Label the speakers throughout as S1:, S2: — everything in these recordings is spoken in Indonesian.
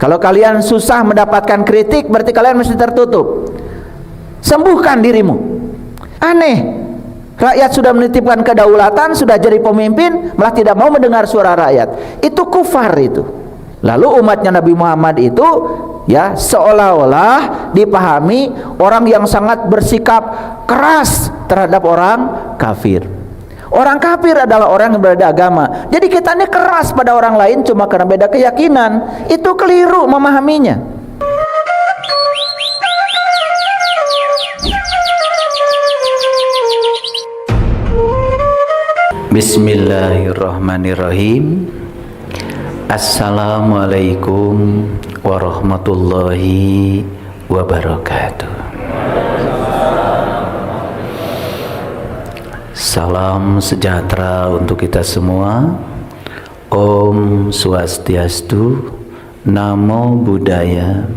S1: Kalau kalian susah mendapatkan kritik, berarti kalian mesti tertutup. Sembuhkan dirimu. Aneh, rakyat sudah menitipkan kedaulatan, sudah jadi pemimpin, malah tidak mau mendengar suara rakyat. Itu kufar itu. Lalu umatnya Nabi Muhammad itu ya seolah-olah dipahami orang yang sangat bersikap keras terhadap orang kafir. Orang kafir adalah orang yang berbeda agama. Jadi kita ini keras pada orang lain cuma karena beda keyakinan. Itu keliru memahaminya. Bismillahirrahmanirrahim. Assalamualaikum warahmatullahi wabarakatuh. Salam sejahtera untuk kita semua. Om Swastiastu, Namo Buddhaya,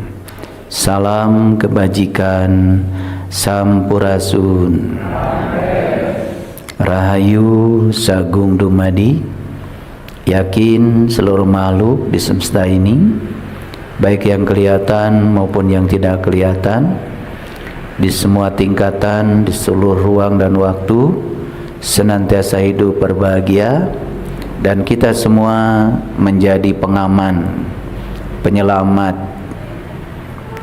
S1: salam kebajikan, Sampurasun, Rahayu Sagung Dumadi. Yakin seluruh makhluk di semesta ini, baik yang kelihatan maupun yang tidak kelihatan, di semua tingkatan, di seluruh ruang dan waktu, senantiasa hidup berbahagia, dan kita semua menjadi pengaman, penyelamat,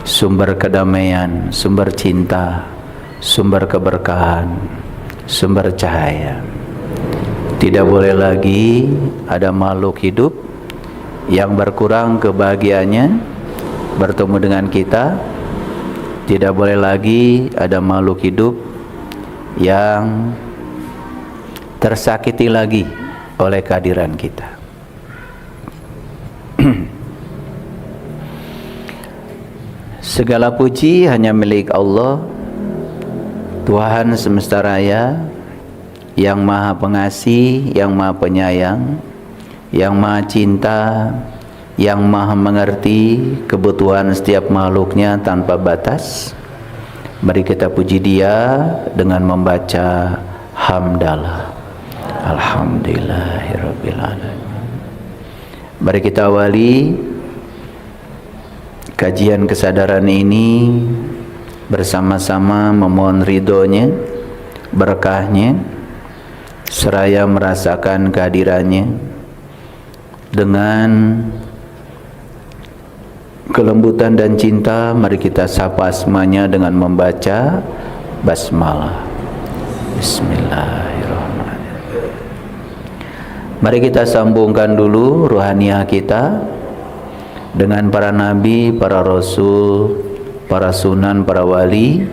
S1: sumber kedamaian, sumber cinta, sumber keberkahan, sumber cahaya. Tidak boleh lagi ada makhluk hidup yang berkurang kebahagiaannya bertemu dengan kita. Tidak boleh lagi ada makhluk hidup yang tersakiti lagi oleh kehadiran kita. Segala puji hanya milik Allah, Tuhan semesta raya, yang maha pengasih, yang maha penyayang, yang maha cinta, yang maha mengerti kebutuhan setiap makhluknya tanpa batas. Mari kita puji Dia dengan membaca hamdalah. Alhamdulillahirabbil alamin. Mari kita awali kajian kesadaran ini bersama-sama memohon ridhonya, berkahnya, seraya merasakan kehadirannya dengan kelembutan dan cinta. Mari kita sapa asmanya dengan membaca basmalah. Bismillahirrahmanirrahim. Mari kita sambungkan dulu ruhaniah kita dengan para nabi, para rasul, para sunan, para wali,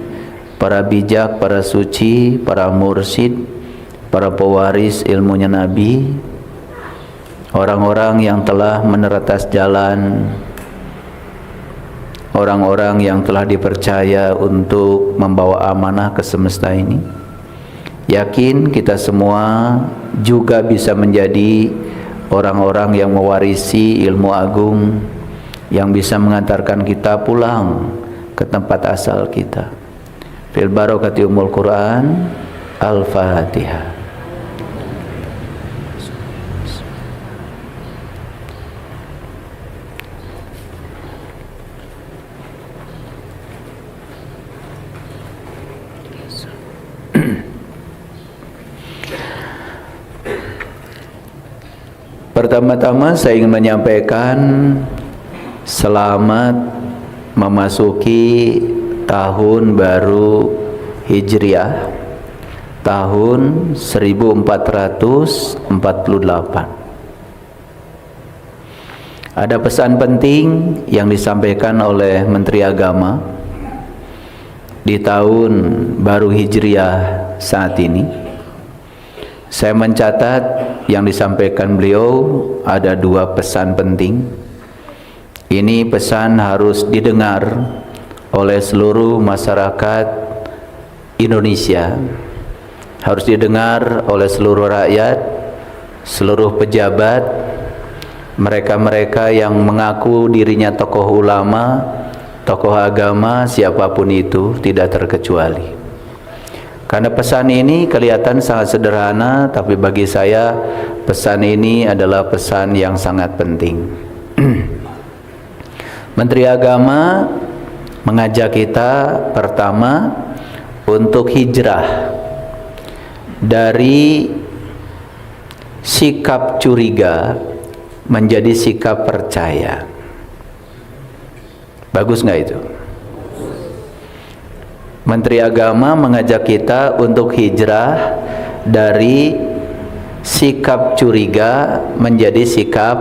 S1: para bijak, para suci, para mursyid, para pewaris ilmunya Nabi, orang-orang yang telah menerantas jalan, orang-orang yang telah dipercaya untuk membawa amanah ke semesta ini. Yakin kita semua juga bisa menjadi orang-orang yang mewarisi ilmu agung, yang bisa mengantarkan kita pulang ke tempat asal kita. Fil barokati umul Quran. Al-Fatihah. Pertama-tama saya ingin menyampaikan selamat memasuki tahun baru Hijriah, tahun 1448. Ada pesan penting yang disampaikan oleh Menteri Agama di tahun baru Hijriah saat ini. Saya mencatat yang disampaikan beliau ada dua pesan penting. Ini pesan harus didengar oleh seluruh masyarakat Indonesia, harus didengar oleh seluruh rakyat, seluruh pejabat, mereka-mereka yang mengaku dirinya tokoh ulama, tokoh agama, siapapun itu, tidak terkecuali. Karena pesan ini kelihatan sangat sederhana, tapi bagi saya pesan ini adalah pesan yang sangat penting.
S2: Menteri Agama mengajak kita pertama untuk hijrah dari sikap curiga menjadi sikap percaya. Bagus nggak itu? Menteri Agama mengajak kita untuk hijrah dari sikap curiga menjadi sikap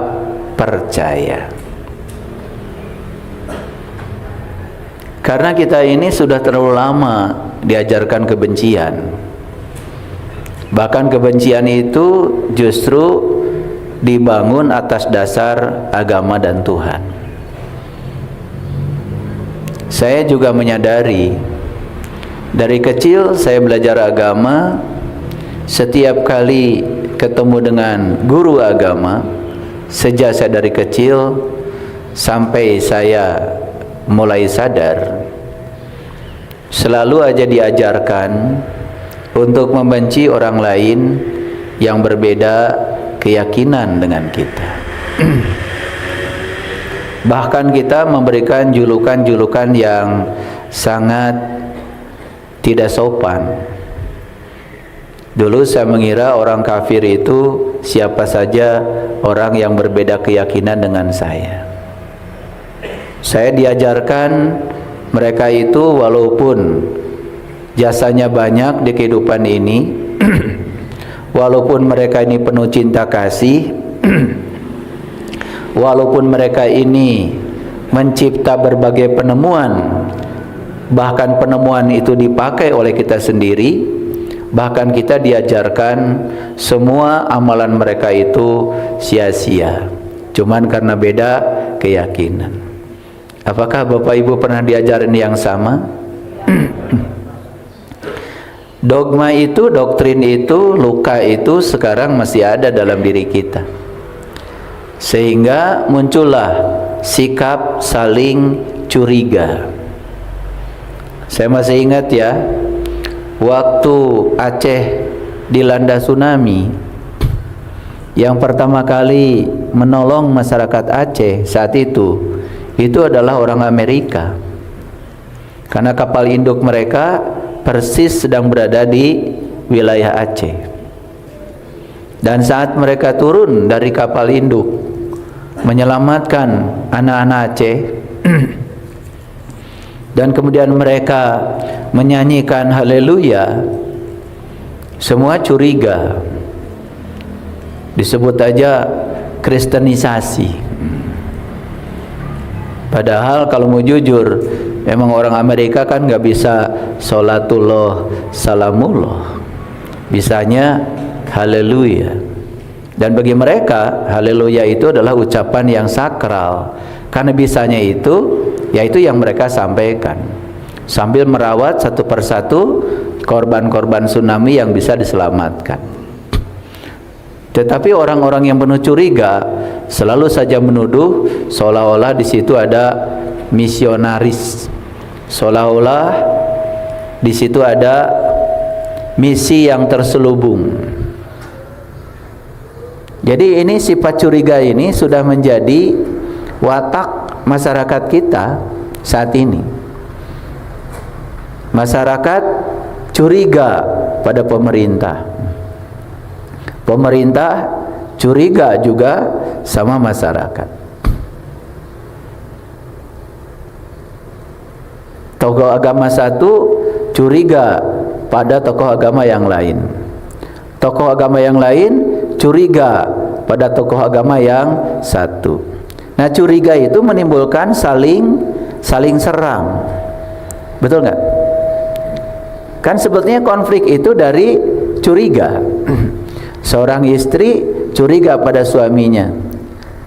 S2: percaya. Karena kita ini sudah terlalu lama diajarkan kebencian. Bahkan kebencian itu justru dibangun atas dasar agama dan Tuhan. Saya juga menyadari, dari kecil saya belajar agama. Setiap kali ketemu dengan guru agama, sejak saya dari kecil sampai saya mulai sadar, selalu aja diajarkan untuk membenci orang lain yang berbeda keyakinan dengan kita. Bahkan kita memberikan julukan-julukan yang sangat tidak sopan. Dulu saya mengira orang kafir itu siapa saja orang yang berbeda keyakinan dengan saya. Saya diajarkan mereka itu walaupun jasanya banyak di kehidupan ini, walaupun mereka ini penuh cinta kasih, walaupun mereka ini mencipta berbagai penemuan, bahkan penemuan itu dipakai oleh kita sendiri, bahkan kita diajarkan semua amalan mereka itu sia-sia, cuman karena beda keyakinan. Apakah Bapak Ibu pernah diajarin yang sama? Dogma itu, doktrin itu, luka itu sekarang masih ada dalam diri kita, sehingga muncullah sikap saling curiga. Saya masih ingat ya, waktu Aceh dilanda tsunami, yang pertama kali menolong masyarakat Aceh saat itu adalah orang Amerika, karena kapal induk mereka persis sedang berada di wilayah Aceh. Dan saat mereka turun dari kapal induk menyelamatkan anak-anak Aceh dan kemudian mereka menyanyikan haleluya, semua curiga. Disebut aja kristenisasi. Padahal kalau mau jujur, memang orang Amerika kan nggak bisa sholatullah salamullah, bisanya haleluya. Dan bagi mereka haleluya itu adalah ucapan yang sakral, karena bisanya itu yaitu yang mereka sampaikan sambil merawat satu persatu korban-korban tsunami yang bisa diselamatkan. Tetapi orang-orang yang penuh curiga selalu saja menuduh seolah-olah di situ ada misionaris, seolah-olah di situ ada misi yang terselubung. Jadi ini sifat curiga ini sudah menjadi watak masyarakat kita saat ini. Masyarakat curiga pada pemerintah, pemerintah curiga juga sama masyarakat. Tokoh agama satu curiga pada tokoh agama yang lain, tokoh agama yang lain curiga pada tokoh agama yang satu. Nah, curiga itu menimbulkan saling serang. Betul nggak? Kan sebetulnya konflik itu dari curiga. Seorang istri curiga pada suaminya.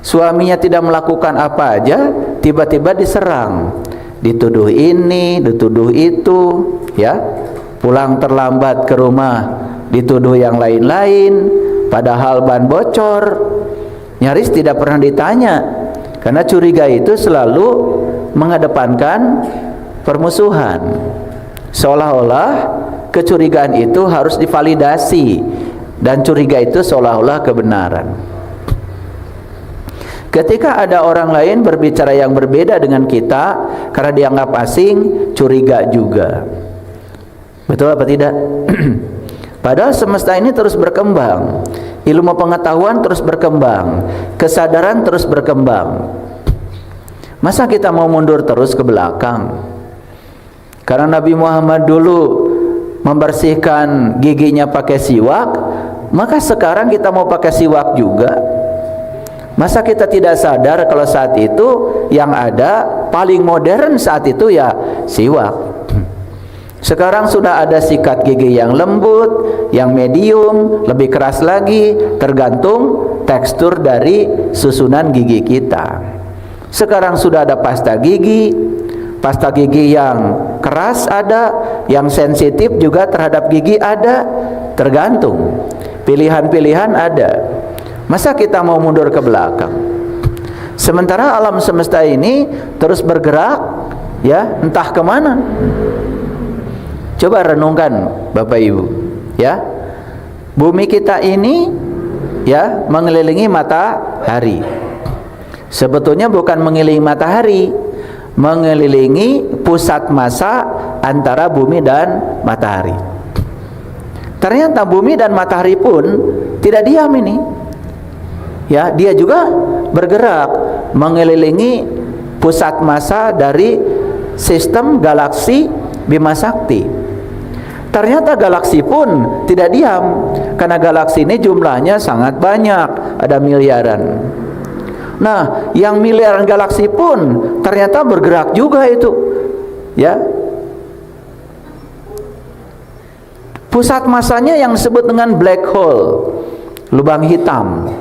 S2: Suaminya tidak melakukan apa aja, tiba-tiba diserang. Dituduh ini, dituduh itu, ya. Pulang terlambat ke rumah, dituduh yang lain-lain, padahal ban bocor. Nyaris tidak pernah ditanya. Karena curiga itu selalu mengedepankan permusuhan. Seolah-olah kecurigaan itu harus divalidasi, dan curiga itu seolah-olah kebenaran. Ketika ada orang lain berbicara yang berbeda dengan kita karena dianggap asing, curiga juga. Betul apa tidak? Padahal semesta ini terus berkembang, ilmu pengetahuan terus berkembang, kesadaran terus berkembang. Masa kita mau mundur terus ke belakang? Karena Nabi Muhammad dulu membersihkan giginya pakai siwak, maka sekarang kita mau pakai siwak juga. Masa kita tidak sadar kalau saat itu yang ada paling modern saat itu ya siwak. Sekarang sudah ada sikat gigi yang lembut, yang medium, lebih keras lagi, tergantung tekstur dari susunan gigi kita. Sekarang sudah ada pasta gigi yang keras ada, yang sensitif juga terhadap gigi ada, tergantung. Pilihan-pilihan ada. Masa kita mau mundur ke belakang? Sementara alam semesta ini terus bergerak, ya, entah kemana. Coba renungkan Bapak Ibu, ya. Bumi kita ini, ya, mengelilingi matahari. Sebetulnya bukan mengelilingi matahari, mengelilingi pusat massa antara bumi dan matahari. Ternyata bumi dan matahari pun tidak diam ini. Ya, dia juga bergerak mengelilingi pusat massa dari sistem galaksi Bima Sakti. Ternyata galaksi pun tidak diam, karena galaksi ini jumlahnya sangat banyak, ada miliaran. Nah, yang miliaran galaksi pun ternyata bergerak juga itu, ya. Pusat massanya yang disebut dengan black hole, lubang hitam.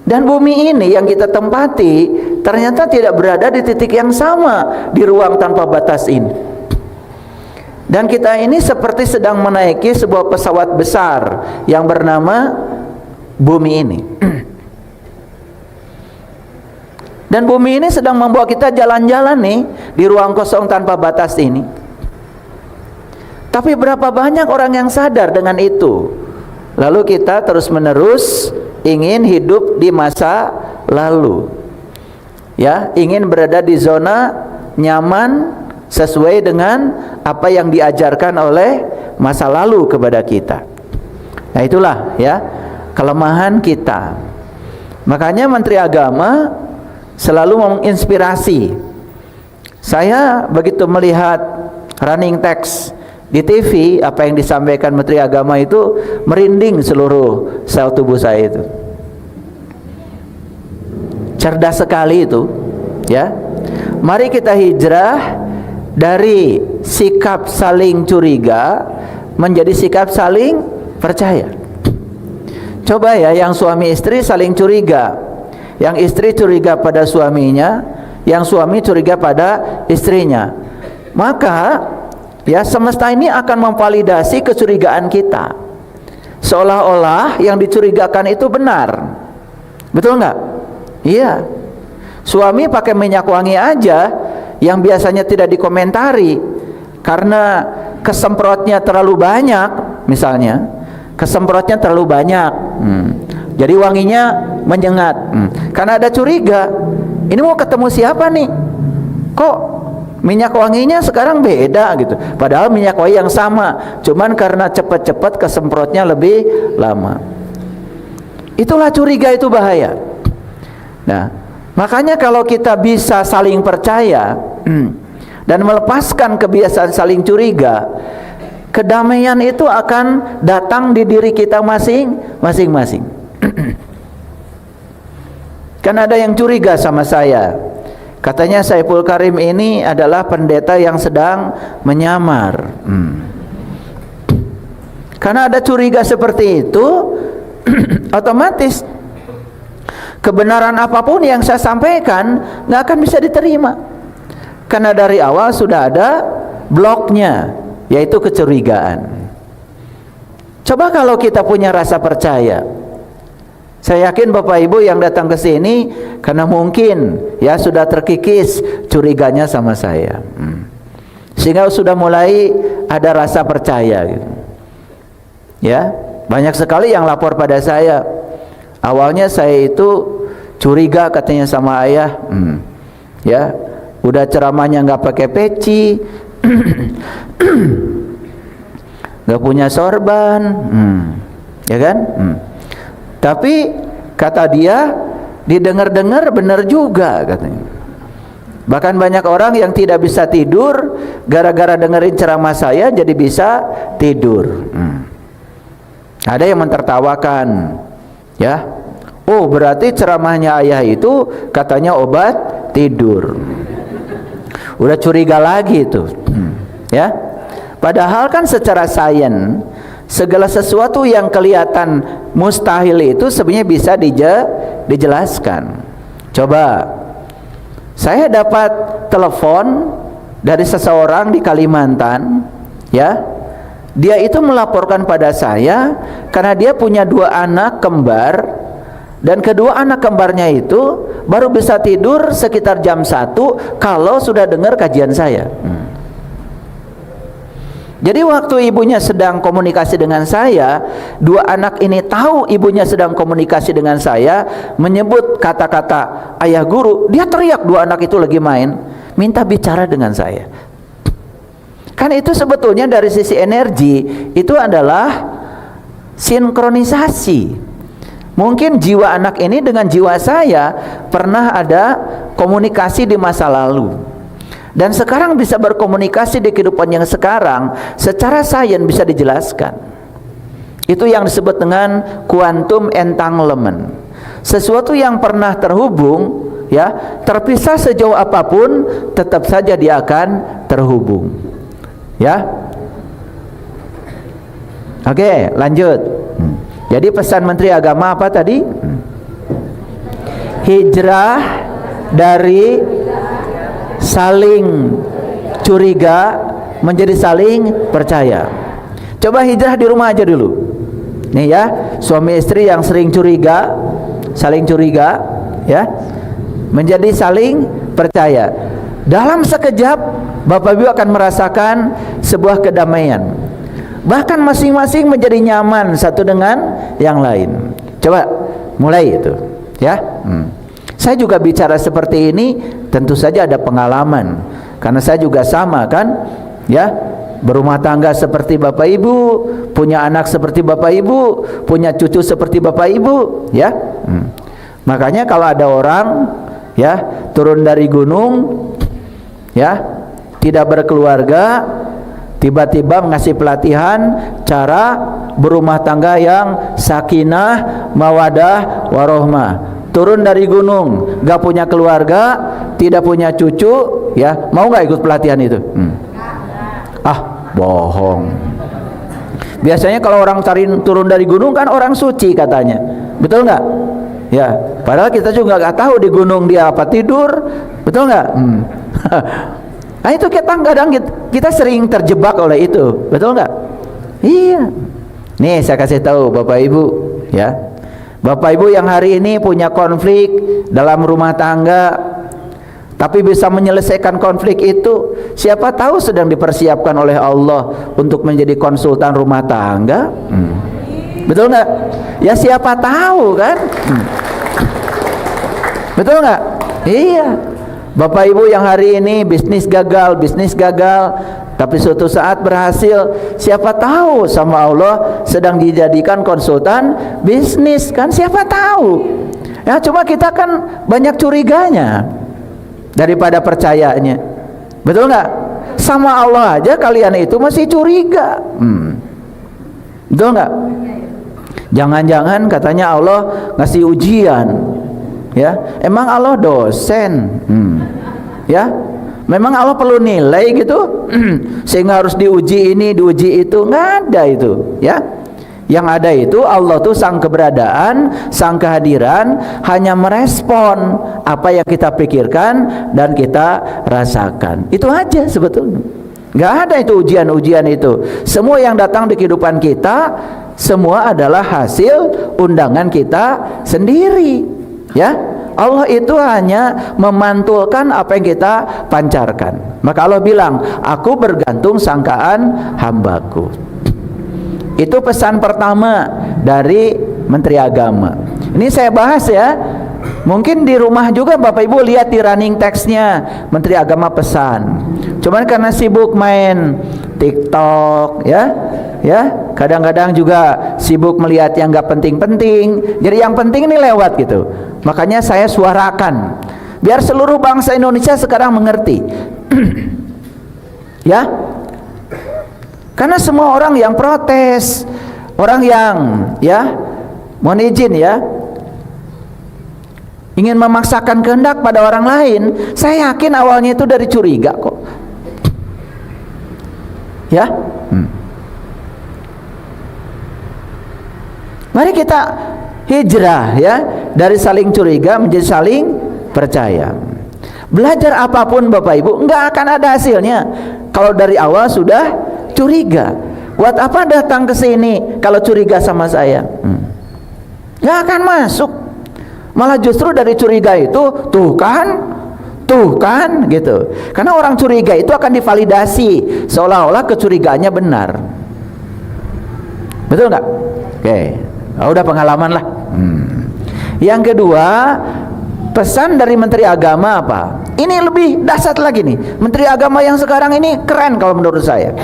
S2: Dan bumi ini yang kita tempati ternyata tidak berada di titik yang sama di ruang tanpa batas ini. Dan kita ini seperti sedang menaiki sebuah pesawat besar yang bernama bumi ini. Dan bumi ini sedang membawa kita jalan-jalan nih di ruang kosong tanpa batas ini. Tapi berapa banyak orang yang sadar dengan itu? Lalu kita terus-menerus ingin hidup di masa lalu, ya, ingin berada di zona nyaman sesuai dengan apa yang diajarkan oleh masa lalu kepada kita. Nah, itulah, ya, kelemahan kita. Makanya Menteri Agama selalu menginspirasi. Saya begitu melihat running text di TV, apa yang disampaikan Menteri Agama itu merinding seluruh sel tubuh saya itu. Cerdas sekali itu, ya. Mari kita hijrah dari sikap saling curiga menjadi sikap saling percaya. Coba ya, yang suami istri saling curiga, yang istri curiga pada suaminya, yang suami curiga pada istrinya, maka ya, semesta ini akan memvalidasi kecurigaan kita, seolah-olah yang dicurigakan itu benar. Betul nggak? Iya. Suami pakai minyak wangi aja yang biasanya tidak dikomentari karena kesemprotnya terlalu banyak, misalnya kesemprotnya terlalu banyak, jadi wanginya menyengat. Karena ada curiga, ini mau ketemu siapa nih? Kok minyak wanginya sekarang beda gitu, padahal minyak wangi yang sama, cuman karena cepat-cepat kesemprotnya lebih lama. Itulah curiga, itu bahaya. Nah, makanya kalau kita bisa saling percaya dan melepaskan kebiasaan saling curiga, kedamaian itu akan datang di diri kita masing-masing. Kan ada yang curiga sama saya, katanya Saiful Karim ini adalah pendeta yang sedang menyamar. Karena ada curiga seperti itu, otomatis kebenaran apapun yang saya sampaikan nggak akan bisa diterima. Karena dari awal sudah ada bloknya, yaitu kecurigaan. Coba kalau kita punya rasa percaya. Saya yakin Bapak Ibu yang datang ke sini karena mungkin ya sudah terkikis curiganya sama saya, sehingga sudah mulai ada rasa percaya gitu. Ya, banyak sekali yang lapor pada saya,
S1: Awalnya saya itu curiga katanya sama ayah, ya, udah ceramahnya nggak pakai peci, nggak punya sorban, ya kan? Tapi kata dia, didengar-dengar benar juga katanya. Bahkan banyak orang yang tidak bisa tidur gara-gara dengerin ceramah saya jadi bisa tidur. Ada yang mentertawakan, ya. Oh, berarti ceramahnya ayah itu katanya obat tidur. Udah curiga lagi itu, ya. Padahal kan secara sains segala sesuatu yang kelihatan mustahil itu sebenarnya bisa dijelaskan. Coba, saya dapat telepon dari seseorang di Kalimantan, ya. Dia itu melaporkan pada saya karena dia punya 2 anak kembar, dan kedua anak kembarnya itu baru bisa tidur sekitar jam 1 kalau sudah dengar kajian saya. Jadi waktu ibunya sedang komunikasi dengan saya, 2 anak ini tahu ibunya sedang komunikasi dengan saya, menyebut kata-kata ayah guru, dia teriak, 2 anak itu lagi main, minta bicara dengan saya. Kan itu sebetulnya dari sisi energi itu adalah sinkronisasi. Mungkin jiwa anak ini dengan jiwa saya pernah ada komunikasi di masa lalu, dan sekarang bisa berkomunikasi di kehidupan yang sekarang. Secara sains bisa dijelaskan. Itu yang disebut dengan quantum entanglement. Sesuatu yang pernah terhubung, ya, terpisah sejauh apapun tetap saja dia akan terhubung. Ya, oke, lanjut. Jadi pesan Menteri Agama apa tadi? Hijrah dari saling curiga menjadi saling percaya. Coba hijrah di rumah aja dulu. Nih ya, suami istri yang sering curiga, saling curiga, ya, menjadi saling percaya. Dalam sekejap Bapak Ibu akan merasakan sebuah kedamaian. Bahkan masing-masing menjadi nyaman satu dengan yang lain. Coba mulai itu, ya. Saya juga bicara seperti ini tentu saja ada pengalaman, karena saya juga sama kan, ya, berumah tangga seperti Bapak Ibu, punya anak seperti Bapak Ibu, punya cucu seperti Bapak Ibu, ya. Makanya kalau ada orang, ya, turun dari gunung, ya, tidak berkeluarga, tiba-tiba ngasih pelatihan cara berumah tangga yang sakinah, mawadah, warohmah. Turun dari gunung, gak punya keluarga, tidak punya cucu, ya, mau gak ikut pelatihan itu? Ah, bohong. Biasanya kalau orang turun dari gunung kan orang suci katanya, betul nggak? Ya, padahal kita juga nggak tahu di gunung dia apa tidur, betul nggak? Nah itu kadang kita sering terjebak oleh itu, betul nggak? Iya. Nih saya kasih tahu Bapak Ibu, ya, Bapak Ibu yang hari ini punya konflik dalam rumah tangga, tapi bisa menyelesaikan konflik itu, siapa tahu sedang dipersiapkan oleh Allah untuk menjadi konsultan rumah tangga. Betul nggak? Ya siapa tahu kan? Betul nggak? Iya. Bapak Ibu yang hari ini bisnis gagal, tapi suatu saat berhasil, siapa tahu sama Allah sedang dijadikan konsultan bisnis kan, siapa tahu. Ya cuma kita kan banyak curiganya daripada percayanya. Betul nggak? Sama Allah aja kalian itu masih curiga. Betul nggak? Jangan-jangan katanya Allah ngasih ujian, ya, emang Allah dosen, ya, memang Allah perlu nilai gitu sehingga harus diuji ini, diuji itu, nggak ada itu, ya. Yang ada itu Allah tuh sang keberadaan, sang kehadiran hanya merespon apa yang kita pikirkan dan kita rasakan. Itu aja sebetulnya. Nggak ada itu ujian-ujian itu. Semua yang datang di kehidupan kita semua adalah hasil undangan kita sendiri, ya. Allah itu hanya memantulkan apa yang kita pancarkan. Maka Allah bilang, aku bergantung sangkaan hambaku. Itu pesan pertama dari Menteri Agama. Ini saya bahas ya. Mungkin di rumah juga Bapak Ibu lihat di running text-nya Menteri Agama pesan. Cuman karena sibuk main TikTok ya, kadang-kadang juga sibuk melihat yang nggak penting-penting. Jadi yang penting ini lewat gitu. Makanya saya suarakan biar seluruh bangsa Indonesia sekarang mengerti. Ya, karena semua orang yang protes, orang yang mohon izin ya, ingin memaksakan kehendak pada orang lain, saya yakin awalnya itu dari curiga kok. Ya, mari kita hijrah ya, dari saling curiga menjadi saling percaya. Belajar apapun Bapak Ibu nggak akan ada hasilnya kalau dari awal sudah curiga. Buat apa datang ke sini kalau curiga sama saya? Nggak akan masuk. Malah justru dari curiga itu tuh kan gitu. Karena orang curiga itu akan divalidasi seolah-olah kecurigaannya benar. Betul nggak? Oke, udah pengalaman lah. Yang kedua, pesan dari Menteri Agama apa? Ini lebih dahsyat lagi nih. Menteri Agama yang sekarang ini keren kalau menurut saya.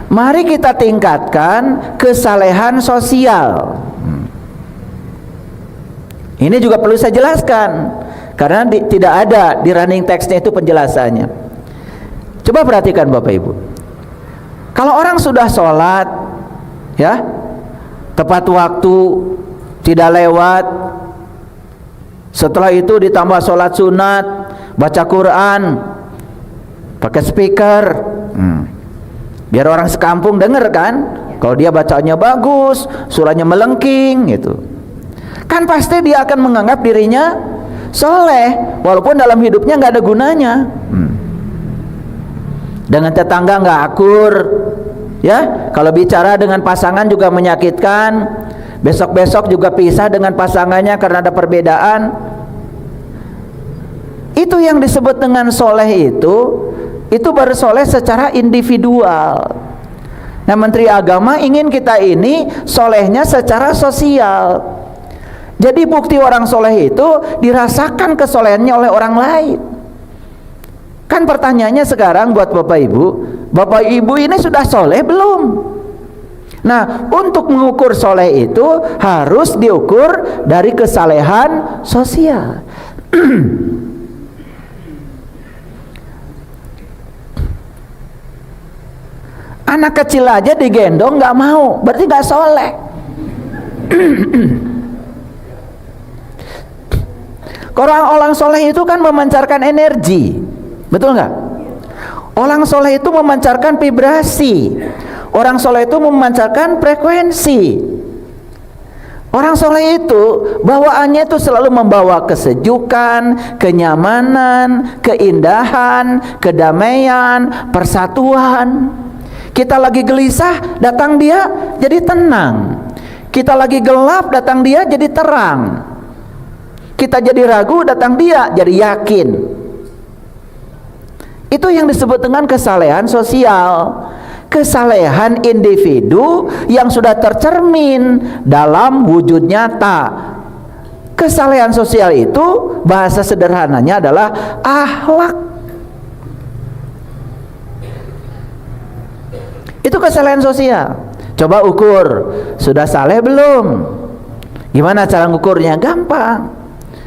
S1: Mari kita tingkatkan kesalehan sosial. Ini juga perlu saya jelaskan karena tidak ada di running text-nya itu penjelasannya. Coba perhatikan Bapak Ibu. Kalau orang sudah sholat ya, tepat waktu, tidak lewat, setelah itu ditambah sholat sunat, baca Quran, pakai speaker, biar orang sekampung denger kan, kalau dia bacanya bagus, surahnya melengking gitu, kan pasti dia akan menganggap dirinya soleh, walaupun dalam hidupnya nggak ada gunanya. Dengan tetangga nggak akur, ya, kalau bicara dengan pasangan juga menyakitkan, besok-besok juga pisah dengan pasangannya karena ada perbedaan. Itu yang disebut dengan soleh itu baru soleh secara individual. Nah, Menteri Agama ingin kita ini solehnya secara sosial. Jadi bukti orang soleh itu dirasakan kesolehannya oleh orang lain. Kan pertanyaannya sekarang buat Bapak Ibu ini sudah soleh belum? Nah, untuk mengukur soleh itu harus diukur dari kesalehan sosial. Anak kecil aja digendong nggak mau, berarti nggak soleh. Orang soleh itu kan memancarkan energi, betul nggak? Orang soleh itu memancarkan vibrasi. Orang soleh itu memancarkan frekuensi. Orang soleh itu bawaannya itu selalu membawa kesejukan, kenyamanan, keindahan, kedamaian, persatuan. Kita lagi gelisah, datang dia jadi tenang. Kita lagi gelap, datang dia jadi terang. Kita jadi ragu, datang dia jadi yakin. Itu yang disebut dengan kesalehan sosial. Kesalehan individu yang sudah tercermin dalam wujud nyata. Kesalehan sosial itu bahasa sederhananya adalah akhlak. Itu kesalehan sosial. Coba ukur, sudah saleh belum? Gimana cara ngukurnya? Gampang.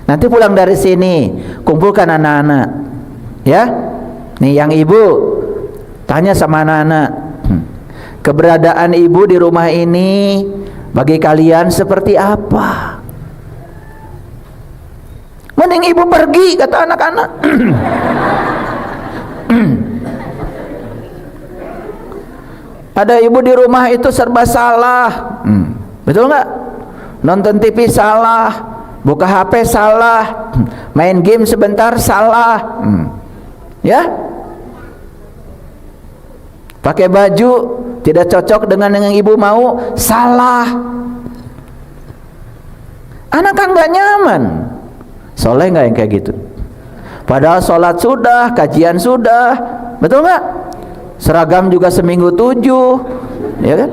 S1: Nanti pulang dari sini, kumpulkan anak-anak, ya. Nih yang ibu, tanya sama anak-anak, keberadaan ibu di rumah ini bagi kalian seperti apa? Mending ibu pergi, kata anak-anak. Ada ibu di rumah itu serba salah, betul nggak? Nonton TV salah, buka HP salah, main game sebentar salah, ya? Pakai baju tidak cocok dengan yang ibu mau, salah. Anak kan nggak nyaman. Soleh nggak yang kayak gitu? Padahal sholat sudah, kajian sudah, betul nggak? Seragam juga seminggu 7, ya kan?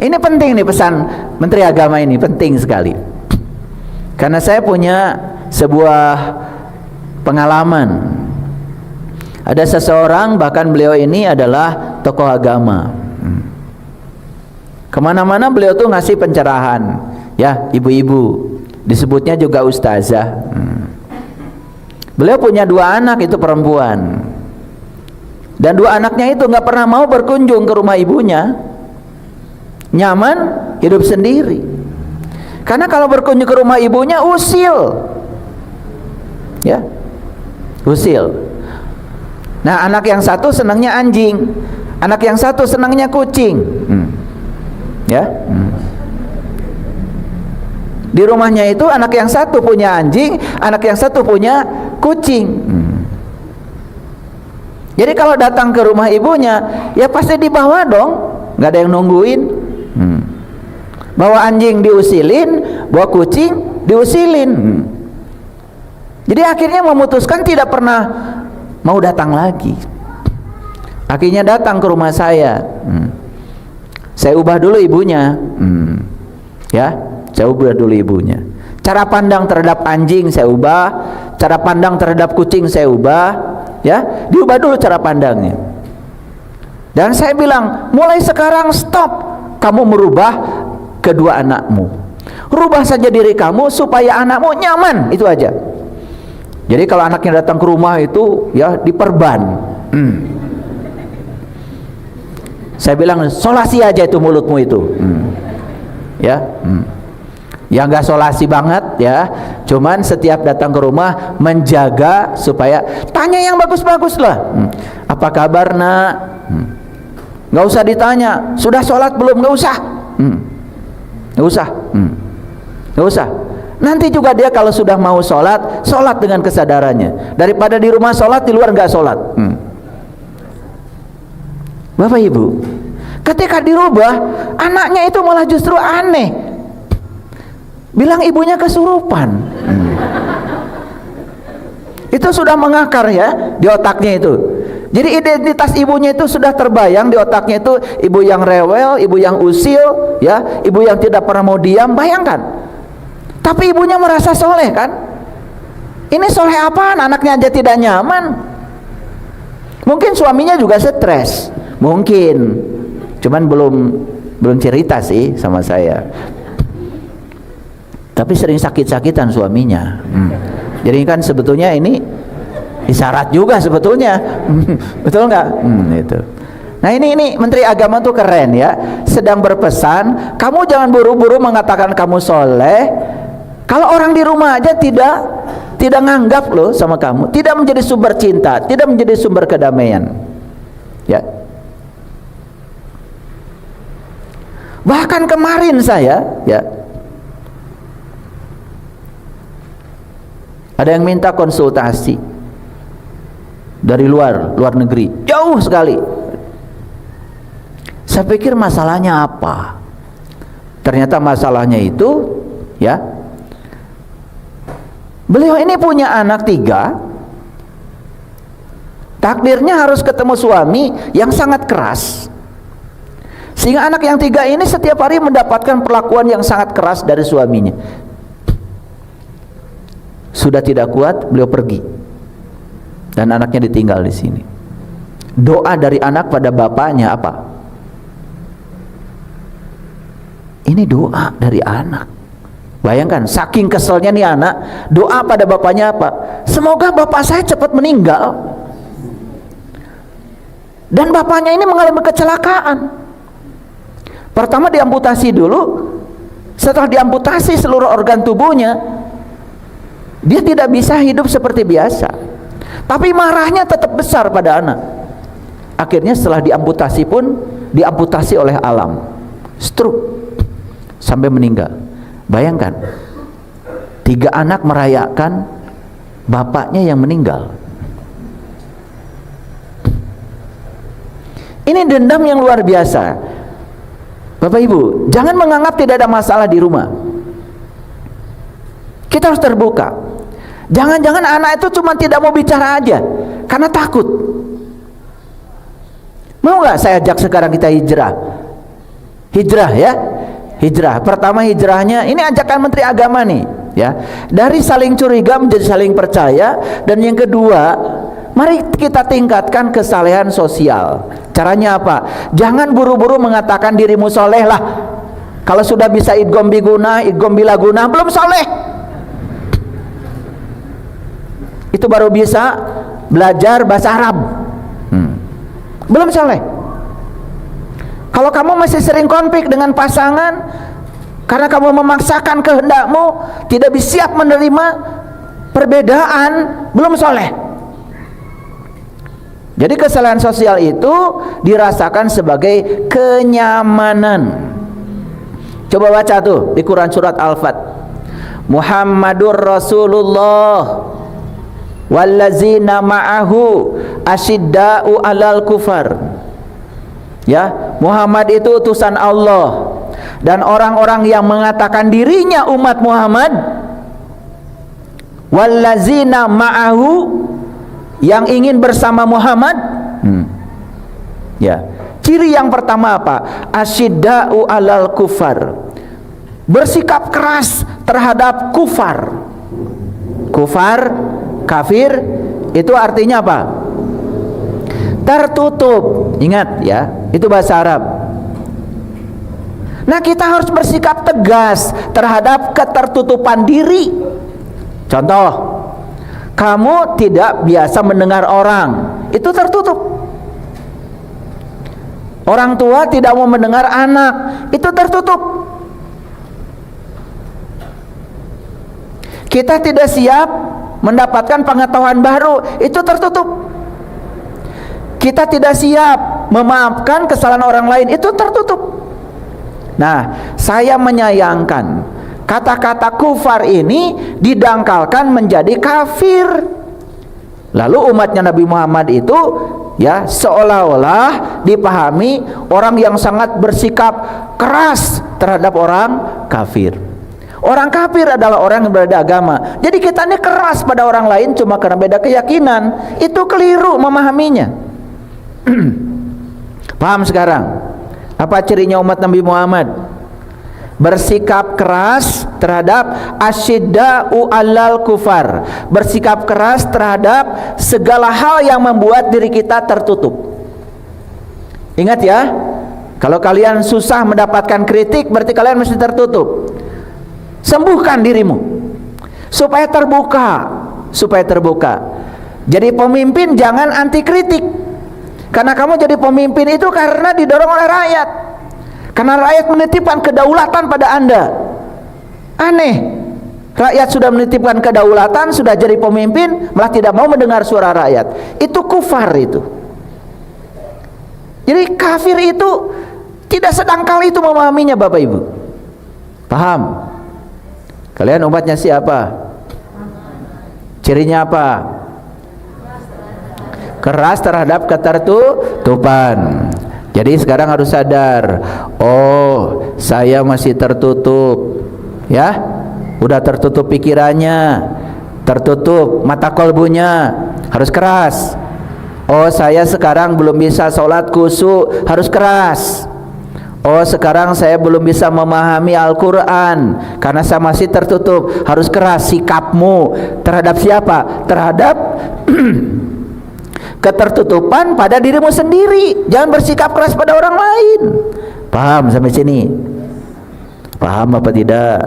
S1: Ini penting nih pesan Menteri Agama ini, penting sekali. Karena saya punya sebuah pengalaman. Ada seseorang, bahkan beliau ini adalah tokoh agama. Kemana-mana beliau tuh ngasih pencerahan, ya, ibu-ibu, disebutnya juga ustazah. Beliau punya 2 anak itu perempuan, dan 2 anaknya itu nggak pernah mau berkunjung ke rumah ibunya. Nyaman hidup sendiri, karena kalau berkunjung ke rumah ibunya usil, ya, usil. Nah, anak yang satu senangnya anjing, anak yang satu senangnya kucing. Ya, di rumahnya itu anak yang satu punya anjing, anak yang satu punya kucing. Jadi kalau datang ke rumah ibunya, ya pasti dibawa dong, nggak ada yang nungguin. Bawa anjing diusilin, bawa kucing diusilin. Jadi akhirnya memutuskan tidak pernah mau datang lagi. Akhirnya datang ke rumah saya. Saya ubah dulu ibunya, ya, saya ubah dulu ibunya. Cara pandang terhadap anjing saya ubah, cara pandang terhadap kucing saya ubah, ya, diubah dulu cara pandangnya. Dan saya bilang, mulai sekarang stop kamu merubah kedua anakmu. Rubah saja diri kamu supaya anakmu nyaman, itu aja. Jadi kalau anaknya datang ke rumah itu, ya, diperban. Saya bilang, solasi aja itu mulutmu itu. Ya, ya nggak solasi banget, ya, cuman setiap datang ke rumah menjaga supaya tanya yang bagus-bagus lah. Apa kabar nak? Nggak usah ditanya, sudah sholat belum? Nggak usah. Nggak usah. Nggak usah. Nanti juga dia kalau sudah mau sholat, sholat dengan kesadarannya, daripada di rumah sholat, di luar nggak sholat. Bapak Ibu, ketika dirubah, anaknya itu malah justru aneh, bilang ibunya kesurupan. Itu sudah mengakar, ya, di otaknya itu. Jadi identitas ibunya itu sudah terbayang di otaknya itu, ibu yang rewel, ibu yang usil, ya, ibu yang tidak pernah mau diam. Bayangkan. Tapi ibunya merasa soleh kan? Ini soleh apaan? Anaknya aja tidak nyaman. Mungkin suaminya juga stres, mungkin, cuman belum cerita sih sama saya. Tapi sering sakit-sakitan suaminya. Jadi kan sebetulnya ini isyarat juga sebetulnya. Betul nggak? Itu. Nah ini Menteri Agama tuh keren, ya. Sedang berpesan, kamu jangan buru-buru mengatakan kamu soleh. Kalau orang di rumah aja tidak nganggap loh sama kamu, tidak menjadi sumber cinta, tidak menjadi sumber kedamaian, ya. Bahkan kemarin saya, ya, ada yang minta konsultasi dari luar negeri, jauh sekali. Saya pikir masalahnya apa? Ternyata masalahnya itu, ya, beliau ini punya anak 3. Takdirnya harus ketemu suami yang sangat keras, sehingga anak yang 3 ini setiap hari mendapatkan perlakuan yang sangat keras dari suaminya. Sudah tidak kuat, beliau pergi, dan anaknya ditinggal di sini. Doa dari anak pada bapaknya apa? Ini doa dari anak. Bayangkan, saking keselnya nih anak, doa pada bapaknya apa? Semoga bapak saya cepat meninggal. Dan bapaknya ini mengalami kecelakaan. Pertama diamputasi dulu, setelah diamputasi seluruh organ tubuhnya, dia tidak bisa hidup seperti biasa. Tapi marahnya tetap besar pada anak. Akhirnya setelah diamputasi pun, diamputasi oleh alam, stroke, sampai meninggal. Bayangkan, 3 anak merayakan bapaknya yang meninggal. Ini dendam yang luar biasa. Bapak Ibu, jangan menganggap tidak ada masalah di rumah. Kita harus terbuka. Jangan-jangan anak itu cuma tidak mau bicara aja karena takut. Mau nggak saya ajak sekarang kita hijrah? Hijrah ya. Hijrah. Pertama hijrahnya, ini ajakan Menteri Agama nih, ya. Dari saling curiga menjadi saling percaya. Dan yang kedua, mari kita tingkatkan kesalehan sosial. Caranya apa? Jangan buru-buru mengatakan dirimu soleh lah. Kalau sudah bisa idgham biguna, idgham bilaguna, belum soleh. Itu baru bisa belajar bahasa Arab. Belum soleh. Kalau kamu masih sering konflik dengan pasangan karena kamu memaksakan kehendakmu, tidak bisa siap menerima perbedaan, belum soleh. Jadi kesalahan sosial itu dirasakan sebagai kenyamanan. Coba baca tuh di Quran surat Al-Fat. Muhammadur Rasulullah wallazina ma'ahu asyidda'u 'alal kufar. Ya, Muhammad itu utusan Allah, dan orang-orang yang mengatakan dirinya umat Muhammad, wallazina ma'ahu, yang ingin bersama Muhammad. Ya, ciri yang pertama apa? Asyidda'u 'alal kufar, bersikap keras terhadap kufar. Kufar, kafir, itu artinya apa? Tertutup. Ingat ya, itu bahasa Arab. Nah, kita harus bersikap tegas terhadap ketertutupan diri. Contoh, kamu tidak biasa mendengar orang, itu tertutup. Orang tua tidak mau mendengar anak, itu tertutup. Kita tidak siap mendapatkan pengetahuan baru, itu tertutup. Kita tidak siap memaafkan kesalahan orang lain, itu tertutup. Nah, saya menyayangkan kata-kata kufar ini didangkalkan menjadi kafir. Lalu umatnya Nabi Muhammad itu ya seolah-olah dipahami orang yang sangat bersikap keras terhadap orang kafir. Orang kafir adalah orang yang berbeda agama. Jadi kita ini keras pada orang lain cuma karena beda keyakinan. Itu keliru memahaminya. Paham sekarang apa cirinya umat Nabi Muhammad? Bersikap keras terhadap asyidda'u 'alal kufar, bersikap keras terhadap segala hal yang membuat diri kita tertutup. Ingat ya, kalau kalian susah mendapatkan kritik, berarti kalian mesti tertutup. Sembuhkan dirimu supaya terbuka. Jadi pemimpin jangan anti kritik. Karena kamu jadi pemimpin itu karena didorong oleh rakyat. Karena rakyat menitipkan kedaulatan pada Anda. Aneh, rakyat sudah menitipkan kedaulatan, sudah jadi pemimpin, malah tidak mau mendengar suara rakyat. Itu kufar itu. Jadi kafir itu tidak sedangkal itu memahaminya, Bapak Ibu. Paham? Kalian umatnya siapa? Cirinya apa? Keras terhadap ketertutupan. Jadi sekarang harus sadar, oh saya masih tertutup, ya, udah tertutup pikirannya, tertutup mata kolbunya, harus keras. Oh saya sekarang belum bisa sholat khusyuk, harus keras. Oh sekarang saya belum bisa memahami Al-Quran karena saya masih tertutup, harus keras sikapmu terhadap siapa? Terhadap ketertutupan pada dirimu sendiri. Jangan bersikap keras pada orang lain. Paham sampai sini? Paham apa tidak?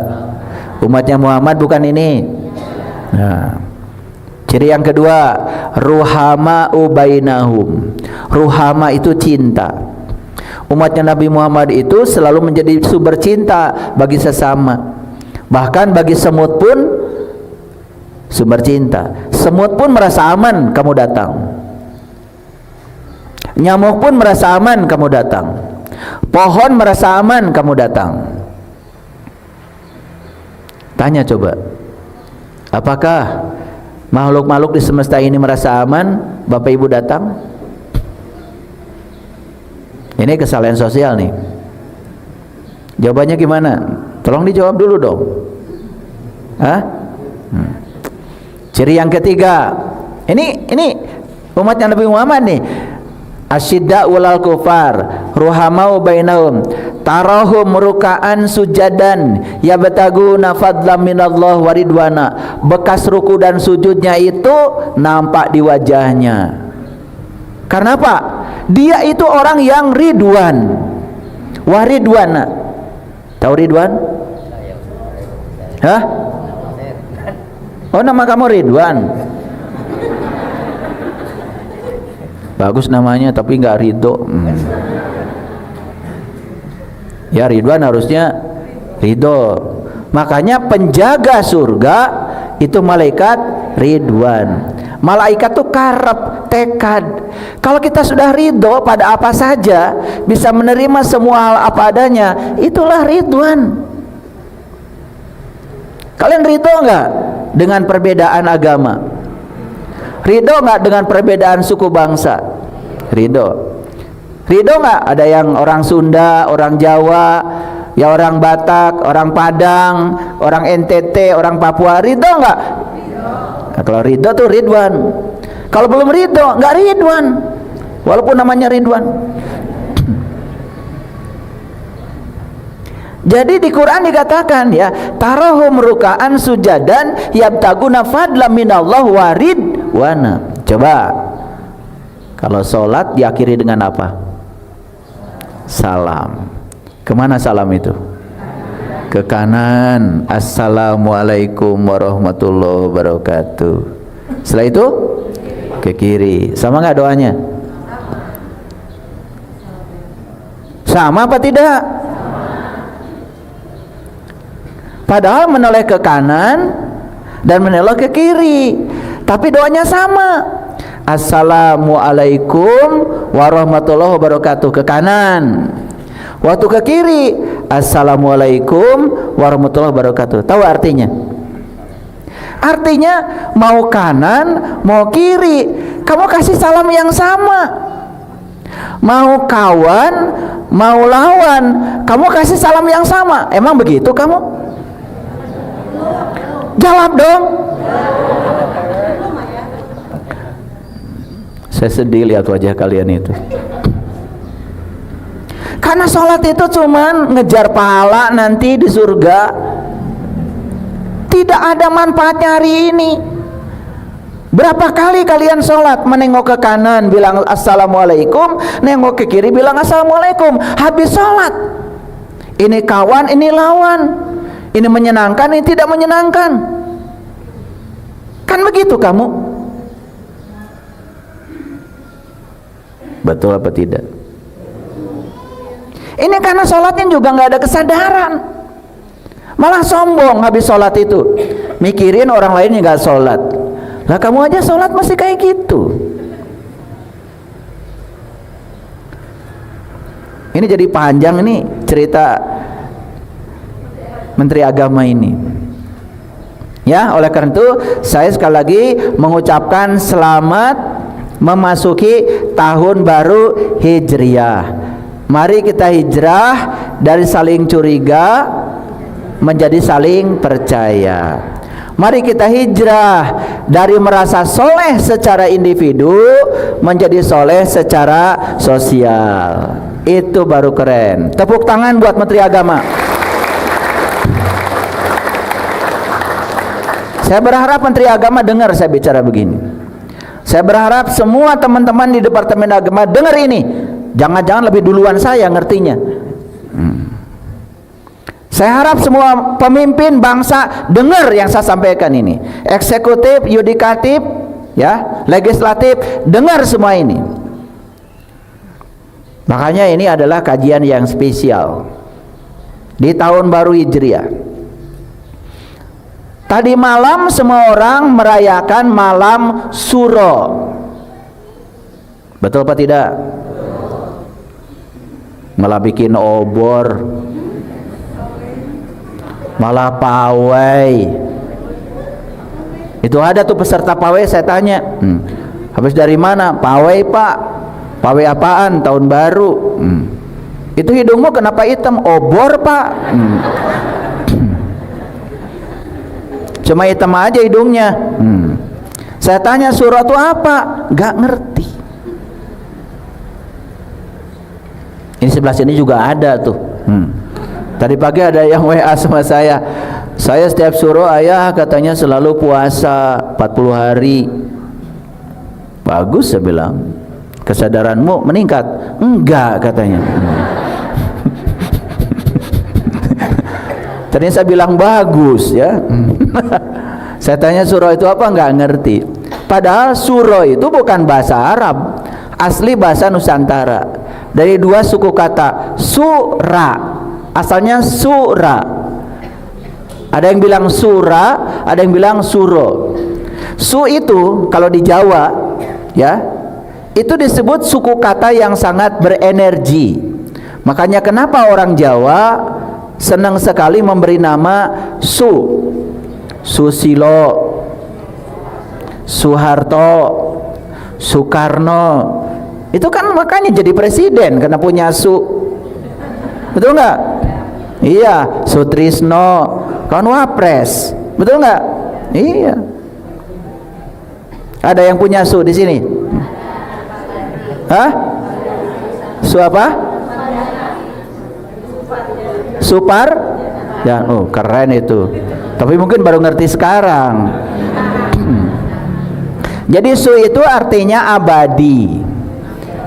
S1: Umatnya Muhammad bukan ini. Nah, ciri yang kedua, ruhama ubainahum. Ruhama itu cinta. Umatnya Nabi Muhammad itu selalu menjadi sumber cinta bagi sesama. Bahkan bagi semut pun sumber cinta. Semut pun merasa aman kamu datang. Nyamuk pun merasa aman kamu datang. Pohon merasa aman kamu datang. Tanya coba, apakah makhluk-makhluk di semesta ini merasa aman Bapak Ibu datang? Ini kesalahan sosial nih. Jawabannya gimana? Tolong dijawab dulu dong. Hah? Ciri yang ketiga. Ini umatnya Nabi Muhammad nih. Asyidda ulal kufar, ruhamau bainahum, tarahum ruka'an sujadan yabtaguna fadlan minallah wa ridwana. Bekas ruku dan sujudnya itu nampak di wajahnya. Karena apa? Dia itu orang yang ridwan. Waridwana. Tahu Ridwan? Hah? Oh, nama kamu Ridwan. Bagus namanya tapi nggak ridho. Ya, Ridwan harusnya ridho. Makanya penjaga surga itu malaikat Ridwan. Malaikat tuh karep, tekad. Kalau kita sudah ridho pada apa saja, bisa menerima semua hal apa adanya, itulah Ridwan. Kalian ridho nggak dengan perbedaan agama? Ridho nggak dengan perbedaan suku bangsa? Ridho. Ridho nggak ada yang orang Sunda, orang Jawa, ya orang Batak, orang Padang, orang NTT, orang Papua? Ridho nggak? Nah, kalau ridho tuh Ridwan. Kalau belum ridho nggak Ridwan, walaupun namanya Ridwan. Jadi di Quran dikatakan ya, tarahum ruka'an sujadan yabtaguna fadlan minallah wa ridwana. Coba kalau sholat diakhiri dengan apa? Salam. Kemana salam itu? Ke kanan. Assalamualaikum warahmatullahi wabarakatuh. Setelah itu ke kiri. Sama nggak doanya? Sama apa tidak? Padahal menoleh ke kanan dan menoleh ke kiri, tapi doanya sama. Assalamualaikum warahmatullahi wabarakatuh ke kanan. Waktu ke kiri, Assalamualaikum warahmatullahi wabarakatuh. Tahu artinya? Artinya mau kanan, mau kiri, kamu kasih salam yang sama. Mau kawan, mau lawan, kamu kasih salam yang sama. Emang begitu kamu? Jawab dong. Saya sedih lihat wajah kalian itu. Karena sholat itu cuman ngejar pahala nanti di surga. Tidak ada manfaatnya hari ini. Berapa kali kalian sholat, menengok ke kanan bilang assalamualaikum, nengok ke kiri bilang assalamualaikum. Habis sholat, ini kawan, ini lawan, ini menyenangkan, ini tidak menyenangkan. Kan begitu kamu? Betul apa tidak? Ini karena sholatnya juga nggak ada kesadaran, malah sombong habis sholat itu, mikirin orang lain yang nggak sholat. Lah kamu aja sholat masih kayak gitu. Ini jadi panjang ini cerita Menteri Agama ini. Ya, oleh karena itu saya sekali lagi mengucapkan selamat memasuki tahun baru Hijriah. Mari kita hijrah dari saling curiga menjadi saling percaya. Mari kita hijrah dari merasa soleh secara individu menjadi soleh secara sosial. Itu baru keren. Tepuk tangan buat Menteri Agama. Saya berharap Menteri Agama dengar saya bicara begini. Saya berharap semua teman-teman di Departemen Agama dengar ini. Jangan-jangan lebih duluan saya ngertinya. Saya harap semua pemimpin bangsa dengar yang saya sampaikan ini. Eksekutif, yudikatif, ya, legislatif, dengar semua ini. Makanya ini adalah kajian yang spesial di tahun baru Hijriah. Tadi malam semua orang merayakan malam Suro. Betul apa tidak? Malah bikin obor, malah pawai. Itu ada tuh peserta pawai, saya tanya, habis dari mana? Pawai pak. Pawai apaan? Tahun baru. Itu hidungmu kenapa hitam? Obor pak. Cuma hitam aja hidungnya. Saya tanya surah itu apa? Gak ngerti. Ini sebelah sini juga ada tuh.
S2: Tadi pagi ada yang WA sama saya setiap suruh ayah katanya selalu puasa 40 hari. Bagus, saya bilang. Kesadaranmu meningkat? Enggak, katanya. Tadi saya bilang bagus, ya. Saya tanya surah itu apa, enggak ngerti. Padahal surah itu bukan bahasa Arab, asli bahasa Nusantara. Dari dua suku kata, surah, asalnya surah. Ada yang bilang surah, ada yang bilang suro. Su itu kalau di Jawa, ya, itu disebut suku kata yang sangat berenergi. Makanya kenapa orang Jawa senang sekali memberi nama Susilo, Soeharto, Soekarno. Itu kan makanya jadi presiden karena punya Su. Betul nggak? Iya, Sutrisno, kawan wapres. Betul nggak? Iya. Ada yang punya Su di sini? Hah? Su apa? Supar? Ya, oh keren itu. Tapi mungkin baru ngerti sekarang. Jadi Su itu artinya abadi.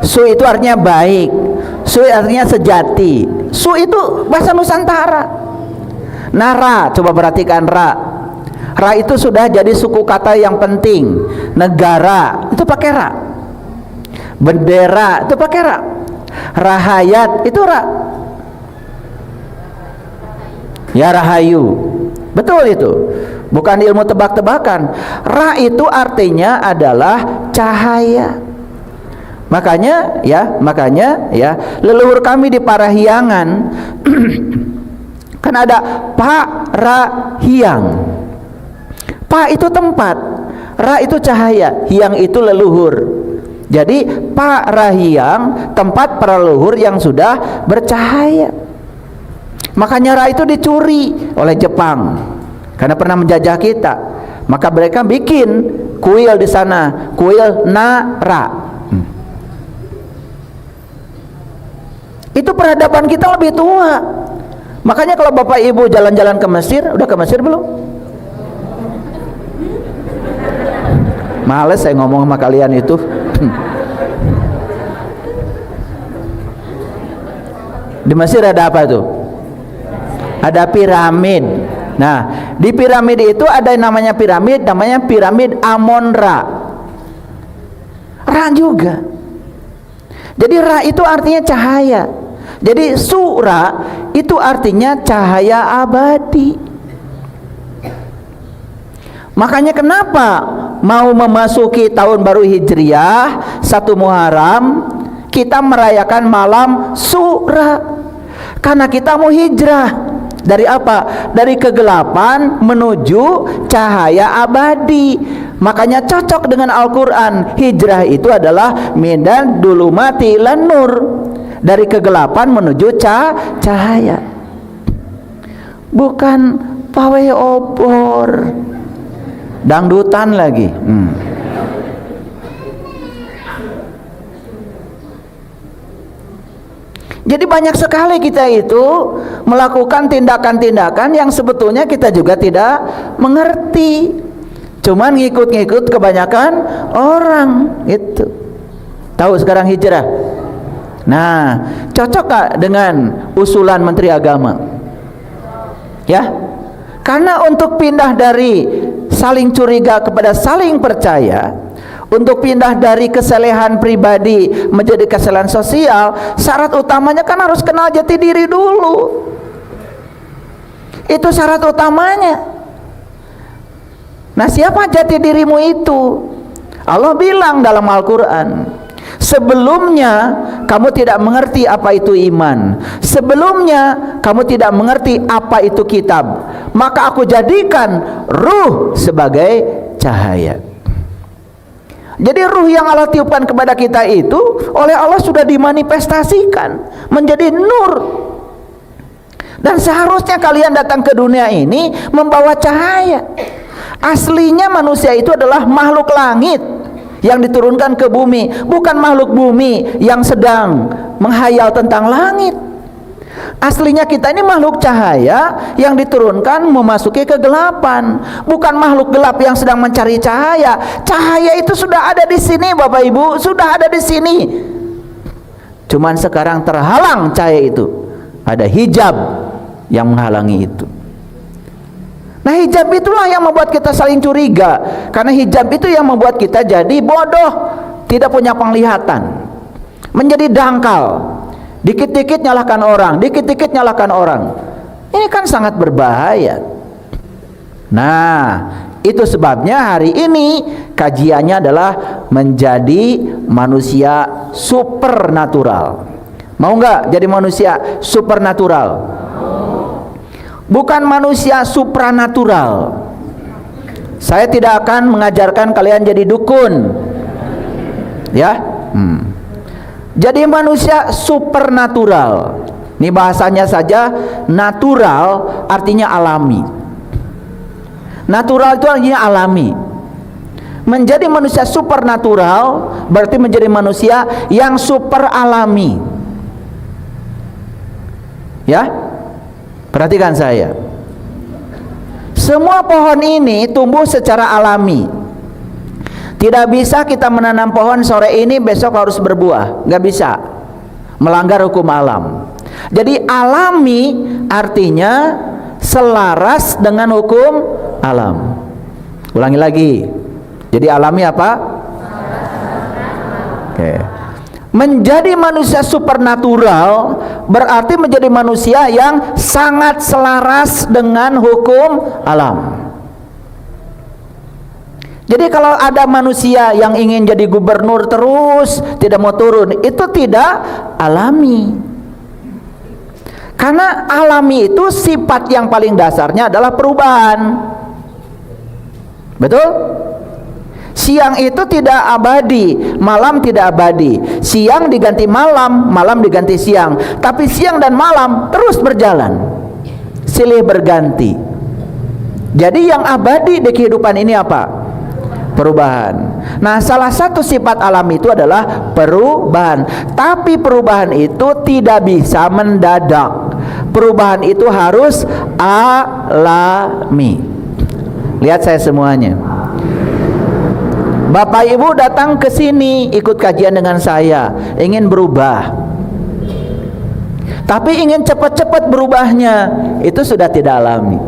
S2: Su itu artinya baik. Su artinya sejati. Su itu bahasa Nusantara. Nah, Ra, coba perhatikan Ra. Ra itu sudah jadi suku kata yang penting. Negara itu pakai Ra. Bendera itu pakai Ra. Rahayat itu Ra. Ya, Rahayu. Betul itu. Bukan ilmu tebak-tebakan. Ra itu artinya adalah cahaya. Makanya ya, leluhur kami di Parahyangan kan ada Parahyang. Pa itu tempat, Ra itu cahaya, Hyang itu leluhur. Jadi Parahyang, tempat para leluhur yang sudah bercahaya. Makanya Ra itu dicuri oleh Jepang karena pernah menjajah kita. Maka mereka bikin kuil di sana, kuil Nara. Itu peradaban kita lebih tua. Makanya kalau Bapak Ibu jalan-jalan ke Mesir, udah ke Mesir belum? Males saya ngomong sama kalian itu. Di Mesir ada apa tuh? Ada piramid. Nah, di piramid itu ada yang namanya piramid Amon-Ra. Ra juga. Jadi Ra itu artinya cahaya. Jadi Sura itu artinya cahaya abadi. Makanya kenapa mau memasuki tahun baru Hijriah 1 Muharram kita merayakan malam Sura, karena kita mau hijrah. Dari apa? Dari kegelapan menuju cahaya abadi. Makanya cocok dengan Al-Quran. Hijrah itu adalah mindan dulumati ilan nur, dari kegelapan menuju cahaya. Bukan pawai obor, dangdutan lagi. Jadi banyak sekali kita itu melakukan tindakan-tindakan yang sebetulnya kita juga tidak mengerti. Cuman ngikut-ngikut kebanyakan orang itu. Tahu sekarang hijrah? Nah, cocok gak dengan usulan Menteri Agama? Ya, karena untuk pindah dari saling curiga kepada saling percaya, untuk pindah dari kesalehan pribadi menjadi kesalehan sosial, syarat utamanya kan harus kenal jati diri dulu. Itu syarat utamanya. Nah, siapa jati dirimu itu? Allah bilang dalam Al-Quran, sebelumnya kamu tidak mengerti apa itu iman, sebelumnya kamu tidak mengerti apa itu kitab, maka aku jadikan ruh sebagai cahaya. Jadi ruh yang Allah tiupkan kepada kita itu oleh Allah sudah dimanifestasikan menjadi nur. Dan seharusnya kalian datang ke dunia ini membawa cahaya. Aslinya manusia itu adalah makhluk langit yang diturunkan ke bumi, bukan makhluk bumi yang sedang menghayal tentang langit.
S1: Aslinya kita ini makhluk cahaya yang diturunkan memasuki kegelapan, bukan makhluk gelap yang sedang mencari cahaya. Cahaya itu sudah ada di sini, Bapak Ibu, sudah ada di sini. Cuman sekarang terhalang cahaya itu. Ada hijab yang menghalangi itu. Nah, hijab itulah yang membuat kita saling curiga, karena hijab itu yang membuat kita jadi bodoh, tidak punya penglihatan, menjadi dangkal. Dikit-dikit nyalahkan orang, dikit-dikit nyalahkan orang. Ini kan sangat berbahaya. Nah, itu sebabnya hari ini kajiannya adalah menjadi manusia supernatural. Mau nggak jadi manusia supernatural? Bukan manusia supranatural. Saya tidak akan mengajarkan kalian jadi dukun, ya. Jadi manusia supernatural. Ini bahasanya saja natural, artinya alami. Natural itu artinya alami. Menjadi manusia supernatural berarti menjadi manusia yang super alami. Ya, perhatikan saya. Semua pohon ini tumbuh secara alami. Tidak bisa kita menanam pohon sore ini besok harus berbuah, nggak bisa, melanggar hukum alam. Jadi alami artinya selaras dengan hukum alam. Ulangi lagi. Jadi alami apa? Oke. Menjadi manusia supernatural berarti menjadi manusia yang sangat selaras dengan hukum alam. Jadi kalau ada manusia yang ingin jadi gubernur terus tidak mau turun, itu tidak alami. Karena alami itu sifat yang paling dasarnya adalah perubahan. Betul? Siang itu tidak abadi, malam tidak abadi. Siang diganti malam, malam diganti siang. Tapi siang dan malam terus berjalan, silih berganti. Jadi yang abadi di kehidupan ini apa? Perubahan. Nah, salah satu sifat alam itu adalah perubahan. Tapi perubahan itu tidak bisa mendadak. Perubahan itu harus alami. Lihat saya semuanya. Bapak Ibu datang ke sini ikut kajian dengan saya, ingin berubah. Tapi ingin cepat-cepat berubahnya, itu sudah tidak alami.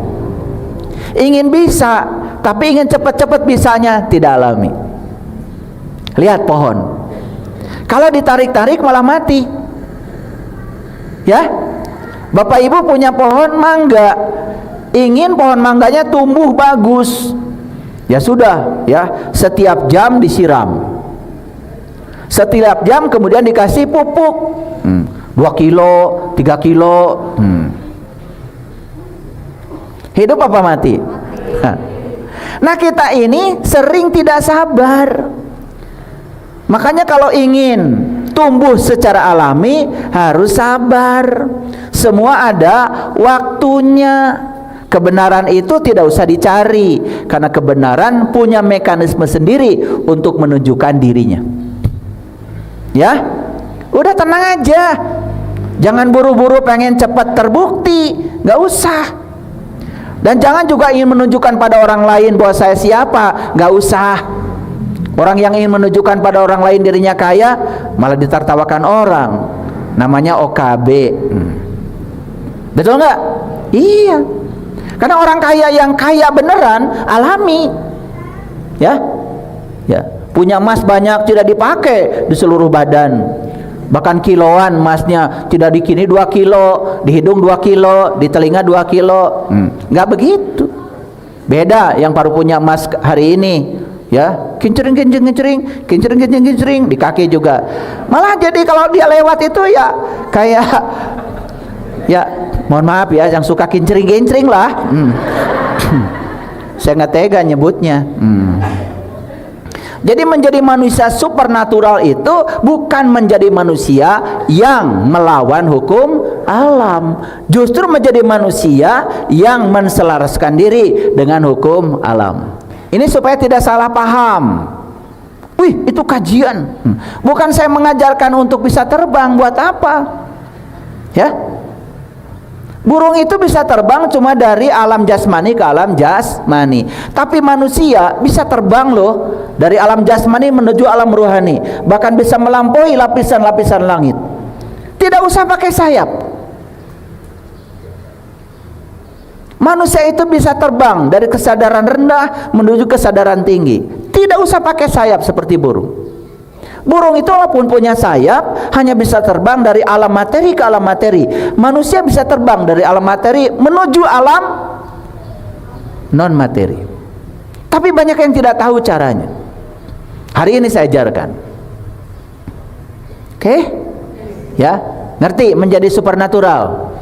S1: Ingin bisa, tapi ingin cepat-cepat bisanya, tidak alami. Lihat pohon, kalau ditarik-tarik malah mati. Ya, Bapak Ibu punya pohon mangga, ingin pohon mangganya tumbuh bagus, ya sudah, ya setiap jam disiram, setiap jam kemudian dikasih pupuk 2 kilo, 3 kilo. Hidup apa mati? Nah, kita ini sering tidak sabar. Makanya kalau ingin tumbuh secara alami harus sabar. Semua ada waktunya. Kebenaran itu tidak usah dicari, karena kebenaran punya mekanisme sendiri untuk menunjukkan dirinya. Ya, udah tenang aja. Jangan buru-buru pengen cepat terbukti, nggak usah. Dan jangan juga ingin menunjukkan pada orang lain bahwa saya siapa, nggak usah. Orang yang ingin menunjukkan pada orang lain dirinya kaya malah ditertawakan orang, namanya OKB. Betul nggak? Iya. Karena orang kaya yang kaya beneran alami, ya, ya, punya emas banyak tidak dipakai di seluruh badan, bahkan kiloan emasnya, tidak di kini 2 kilo, di hidung 2 kilo, di telinga 2 kilo, nggak begitu. Beda yang baru punya emas hari ini, ya, kincering, di kaki juga. Malah jadi kalau dia lewat itu ya kayak, ya mohon maaf ya, yang suka kincering lah. Saya nggak tega nyebutnya. Jadi menjadi manusia supernatural itu bukan menjadi manusia yang melawan hukum alam, justru menjadi manusia yang menselaraskan diri dengan hukum alam. Ini supaya tidak salah paham. Wih, itu kajian. Bukan saya mengajarkan untuk bisa terbang, buat apa? Ya. Burung itu bisa terbang cuma dari alam jasmani ke alam jasmani. Tapi manusia bisa terbang loh dari alam jasmani menuju alam ruhani. Bahkan bisa melampaui lapisan-lapisan langit. Tidak usah pakai sayap. Manusia itu bisa terbang dari kesadaran rendah menuju kesadaran tinggi. Tidak usah pakai sayap seperti burung. Burung itu walaupun punya sayap hanya bisa terbang dari alam materi ke alam materi. Manusia bisa terbang dari alam materi menuju alam non materi. Tapi banyak yang tidak tahu caranya. Hari ini saya ajarkan. Oke? Ya, ngerti menjadi supernatural.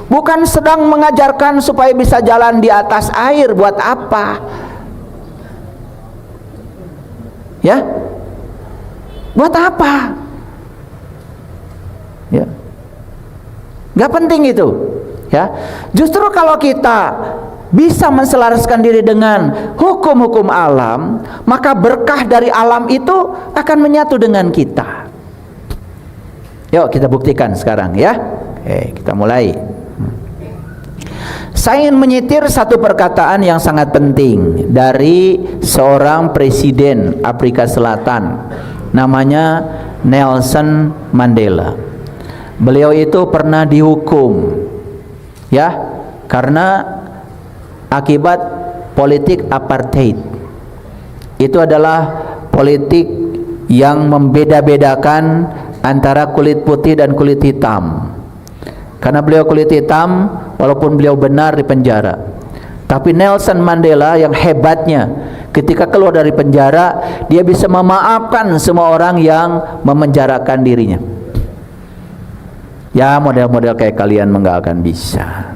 S1: Bukan sedang mengajarkan supaya bisa jalan di atas air. Buat apa? Ya, buat apa? Ya, nggak penting itu. Ya, justru kalau kita bisa menselaraskan diri dengan hukum-hukum alam, maka berkah dari alam itu akan menyatu dengan kita. Yuk kita buktikan sekarang ya. Oke, kita mulai. Saya ingin menyitir satu perkataan yang sangat penting dari seorang presiden Afrika Selatan, namanya Nelson Mandela. Beliau itu pernah dihukum, ya, karena akibat politik apartheid. Itu adalah politik yang membeda-bedakan antara kulit putih dan kulit hitam. Karena beliau kulit hitam, walaupun beliau benar di penjara. Tapi Nelson Mandela yang hebatnya, ketika keluar dari penjara, dia bisa memaafkan semua orang yang memenjarakan dirinya. Ya, model-model kayak kalian nggak akan bisa.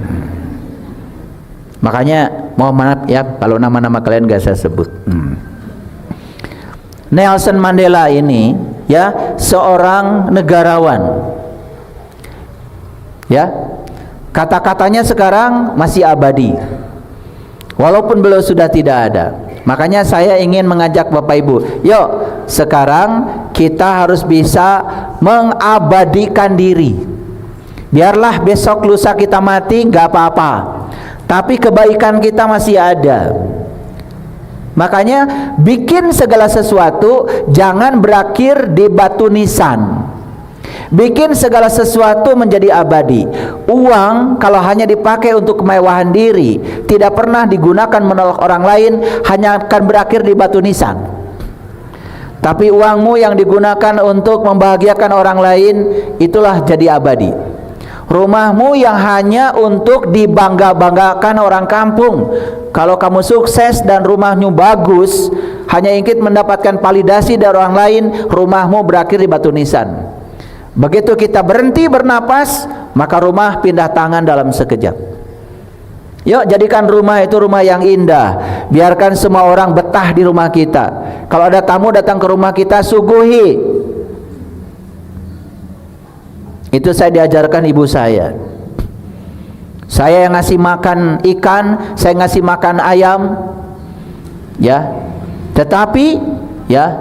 S1: Makanya mohon maaf ya kalau nama-nama kalian gak saya sebut. Nelson Mandela ini ya seorang negarawan. Ya, kata-katanya sekarang masih abadi, walaupun beliau sudah tidak ada. Makanya saya ingin mengajak Bapak Ibu, yuk sekarang kita harus bisa mengabadikan diri. Biarlah besok lusa kita mati, gak apa-apa, tapi kebaikan kita masih ada. Makanya bikin segala sesuatu jangan berakhir di batu nisan. Bikin segala sesuatu menjadi abadi. Uang kalau hanya dipakai untuk kemewahan diri, tidak pernah digunakan menolak orang lain, hanya akan berakhir di batu nisan. Tapi uangmu yang digunakan untuk membahagiakan orang lain, itulah jadi abadi. Rumahmu yang hanya untuk dibangga-banggakan orang kampung, kalau kamu sukses dan rumahmu bagus, hanya ingin mendapatkan validasi dari orang lain, rumahmu berakhir di batu nisan. Begitu kita berhenti bernapas, maka rumah pindah tangan dalam sekejap. Yuk jadikan rumah itu rumah yang indah. Biarkan semua orang betah di rumah kita. Kalau ada tamu datang ke rumah kita, suguhi. Itu saya diajarkan ibu saya. Saya yang ngasih makan ikan, saya ngasih makan ayam. Ya. Tetapi ya,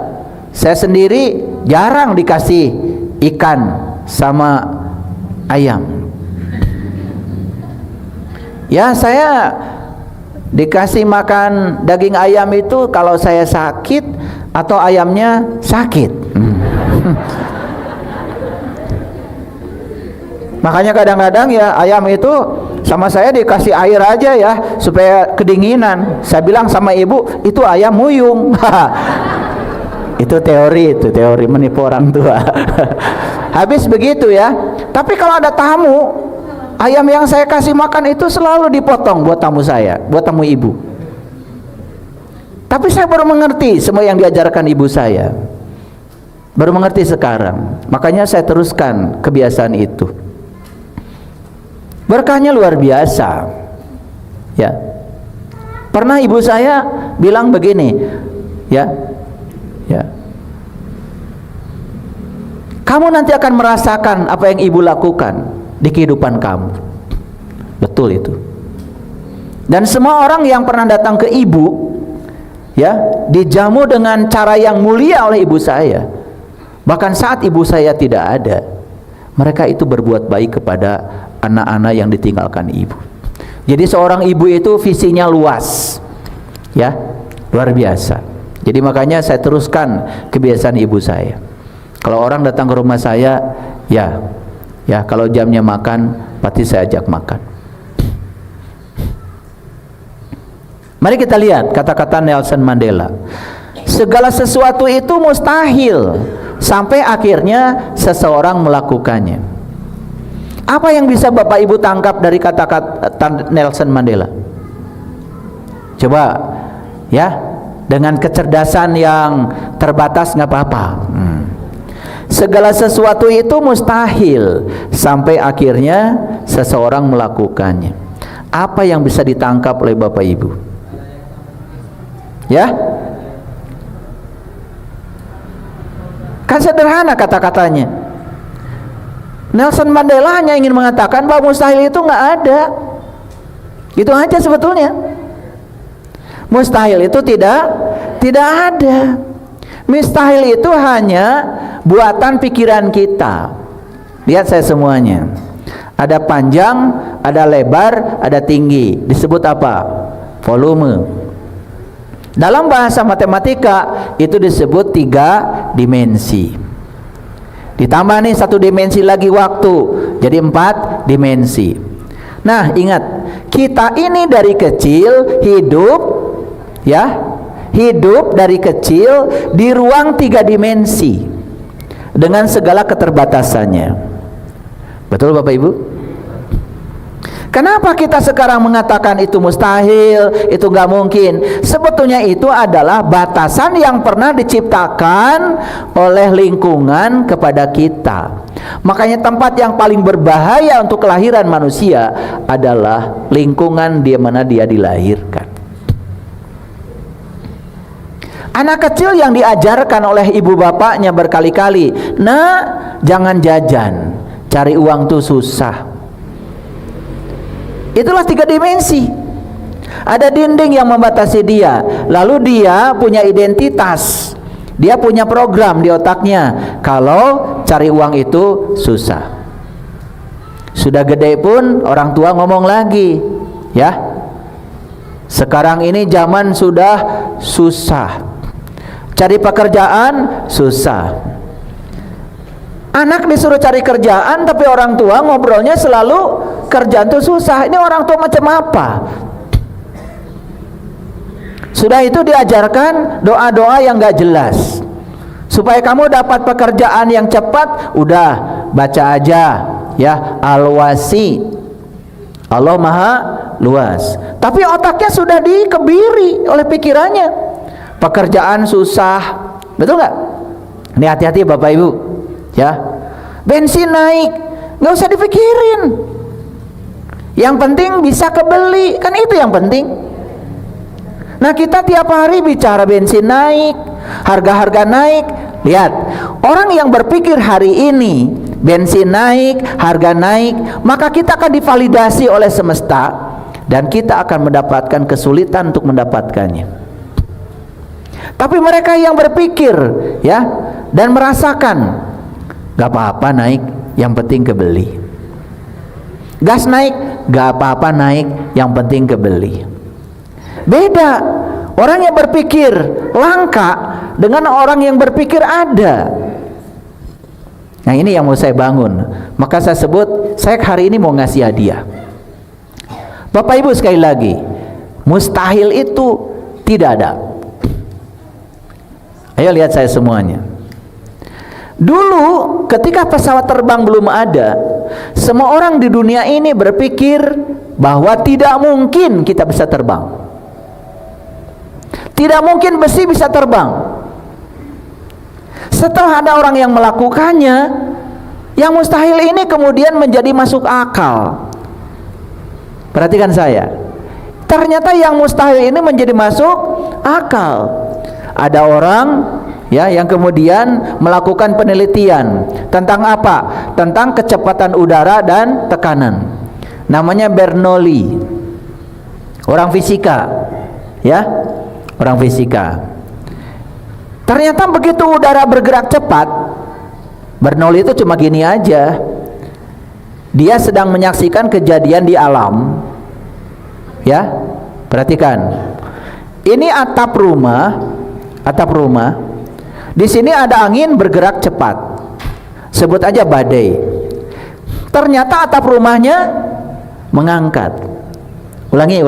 S1: saya sendiri jarang dikasih ikan sama ayam. Ya, saya dikasih makan daging ayam itu kalau saya sakit atau ayamnya sakit. Makanya kadang-kadang ya ayam itu sama saya dikasih air aja ya supaya kedinginan. Saya bilang sama ibu, itu ayam muyung. Itu teori menipu orang tua. Habis begitu ya. Tapi kalau ada tamu, ayam yang saya kasih makan itu selalu dipotong buat tamu saya, buat tamu ibu. Tapi saya baru mengerti semua yang diajarkan ibu saya. Baru mengerti sekarang. Makanya saya teruskan kebiasaan itu. Berkahnya luar biasa. Ya. Pernah ibu saya bilang begini, ya. Ya. Kamu nanti akan merasakan apa yang ibu lakukan di kehidupan kamu. Betul itu. Dan semua orang yang pernah datang ke ibu, ya, dijamu dengan cara yang mulia oleh ibu saya. Bahkan saat ibu saya tidak ada, mereka itu berbuat baik kepada anak-anak yang ditinggalkan ibu. Jadi seorang ibu itu visinya luas, ya, luar biasa. Jadi makanya saya teruskan kebiasaan ibu saya. Kalau orang datang ke rumah saya, ya kalau jamnya makan, pasti saya ajak makan. Mari kita lihat kata-kata Nelson Mandela. Segala sesuatu itu mustahil sampai akhirnya seseorang melakukannya. Apa yang bisa Bapak Ibu tangkap dari kata-kata Nelson Mandela? Coba, ya, dengan kecerdasan yang terbatas nggak apa-apa. Segala sesuatu itu mustahil sampai akhirnya seseorang melakukannya. Apa yang bisa ditangkap oleh Bapak Ibu? Ya, kan sederhana kata-katanya. Nelson Mandela hanya ingin mengatakan bahwa mustahil itu nggak ada. Itu aja sebetulnya. Mustahil itu tidak ada. Mustahil itu hanya buatan pikiran kita. Lihat saya semuanya. Ada panjang, ada lebar, ada tinggi. Disebut apa? Volume. Dalam bahasa matematika itu disebut 3 dimensi. Ditambah nih 1 dimensi lagi waktu, jadi 4 dimensi. Nah, ingat, kita ini dari kecil hidup, ya, hidup dari kecil di ruang 3 dimensi dengan segala keterbatasannya. Betul Bapak Ibu? Kenapa kita sekarang mengatakan itu mustahil, itu nggak mungkin? Sebetulnya itu adalah batasan yang pernah diciptakan oleh lingkungan kepada kita. Makanya tempat yang paling berbahaya untuk kelahiran manusia adalah lingkungan di mana dia dilahirkan. Anak kecil yang diajarkan oleh ibu bapaknya berkali-kali, "Nah, jangan jajan, cari uang tuh susah." Itulah 3 dimensi. Ada dinding yang membatasi dia. Lalu dia punya identitas. Dia punya program di otaknya. Kalau cari uang itu susah. Sudah gede pun orang tua ngomong lagi, ya. Sekarang ini zaman sudah susah. Cari pekerjaan susah. Anak disuruh cari kerjaan, tapi orang tua ngobrolnya selalu kerjaan itu susah. Ini orang tua macam apa? Sudah itu diajarkan doa-doa yang gak jelas. Supaya kamu dapat pekerjaan yang cepat, udah baca aja, ya, Al-Wasi, Allah Maha Luas. Tapi otaknya sudah dikebiri oleh pikirannya. Pekerjaan susah, betul nggak? Ini hati-hati Bapak Ibu, ya. Bensin naik, nggak usah dipikirin. Yang penting bisa kebeli, kan itu yang penting. Nah, kita tiap hari bicara bensin naik, harga-harga naik. Lihat, orang yang berpikir hari ini bensin naik, harga naik, maka kita akan divalidasi oleh semesta dan kita akan mendapatkan kesulitan untuk mendapatkannya. Tapi mereka yang berpikir, ya, dan merasakan, gak apa-apa naik, yang penting kebeli. Gas naik, gak apa-apa naik, yang penting kebeli. Beda orang yang berpikir langka dengan orang yang berpikir ada. Nah, ini yang mau saya bangun. Maka saya sebut, saya hari ini mau ngasih hadiah. Bapak Ibu, sekali lagi, mustahil itu tidak ada. Ayo lihat saya semuanya. Dulu ketika pesawat terbang belum ada, semua orang di dunia ini berpikir bahwa tidak mungkin kita bisa terbang. Tidak mungkin besi bisa terbang. Setelah ada orang yang melakukannya, yang mustahil ini kemudian menjadi masuk akal. Perhatikan saya. Ternyata yang mustahil ini menjadi masuk akal. Ada orang, ya, yang kemudian melakukan penelitian tentang apa? Tentang kecepatan udara dan tekanan. Namanya Bernoulli. Orang fisika, ya. Orang fisika. Ternyata begitu udara bergerak cepat, Bernoulli itu cuma gini aja. Dia sedang menyaksikan kejadian di alam. Ya, perhatikan. Ini atap rumah. Di sini ada angin bergerak cepat. Sebut aja badai. Ternyata atap rumahnya mengangkat. Ulangi.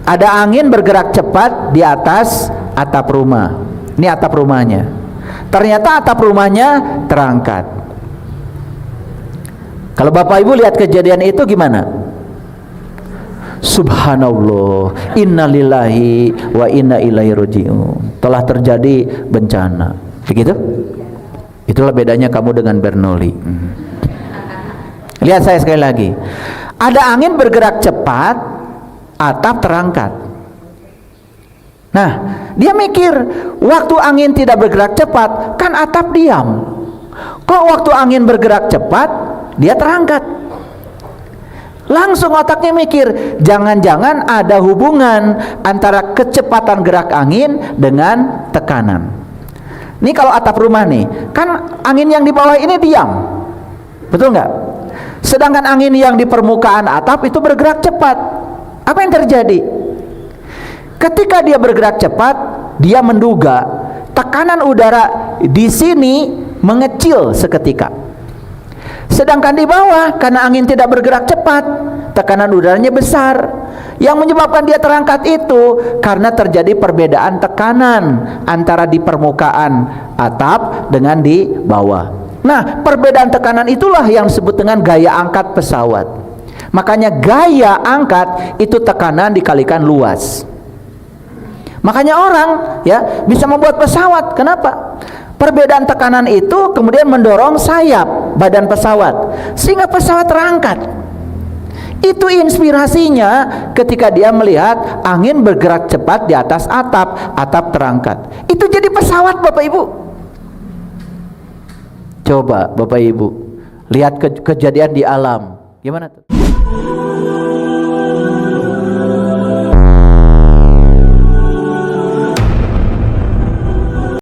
S1: Ada angin bergerak cepat di atas atap rumah. Ini atap rumahnya. Ternyata atap rumahnya terangkat. Kalau Bapak Ibu lihat kejadian itu gimana? Subhanallah, innalillahi wa inna ilaihi raji'un. Telah terjadi bencana. Begitu? Itulah bedanya kamu dengan Bernoulli. Lihat saya sekali lagi. Ada angin bergerak cepat, atap terangkat. Nah, dia mikir, waktu angin tidak bergerak cepat, kan atap diam. Kok waktu angin bergerak cepat, dia terangkat? Langsung otaknya mikir, jangan-jangan ada hubungan antara kecepatan gerak angin dengan tekanan. Ini kalau atap rumah nih, kan angin yang di bawah ini diam, betul nggak? Sedangkan angin yang di permukaan atap itu bergerak cepat. Apa yang terjadi? Ketika dia bergerak cepat, dia menduga tekanan udara di sini mengecil seketika. Sedangkan di bawah, karena angin tidak bergerak cepat, tekanan udaranya besar. Yang menyebabkan dia terangkat itu karena terjadi perbedaan tekanan antara di permukaan atap dengan di bawah. Nah, perbedaan tekanan itulah yang disebut dengan gaya angkat pesawat. Makanya gaya angkat itu tekanan dikalikan luas. Makanya orang ya bisa membuat pesawat. Kenapa? Perbedaan tekanan itu kemudian mendorong sayap badan pesawat sehingga pesawat terangkat. Itu inspirasinya ketika dia melihat angin bergerak cepat di atas atap, atap terangkat. Itu jadi pesawat, Bapak Ibu. Coba Bapak Ibu lihat kejadian di alam. Gimana tuh?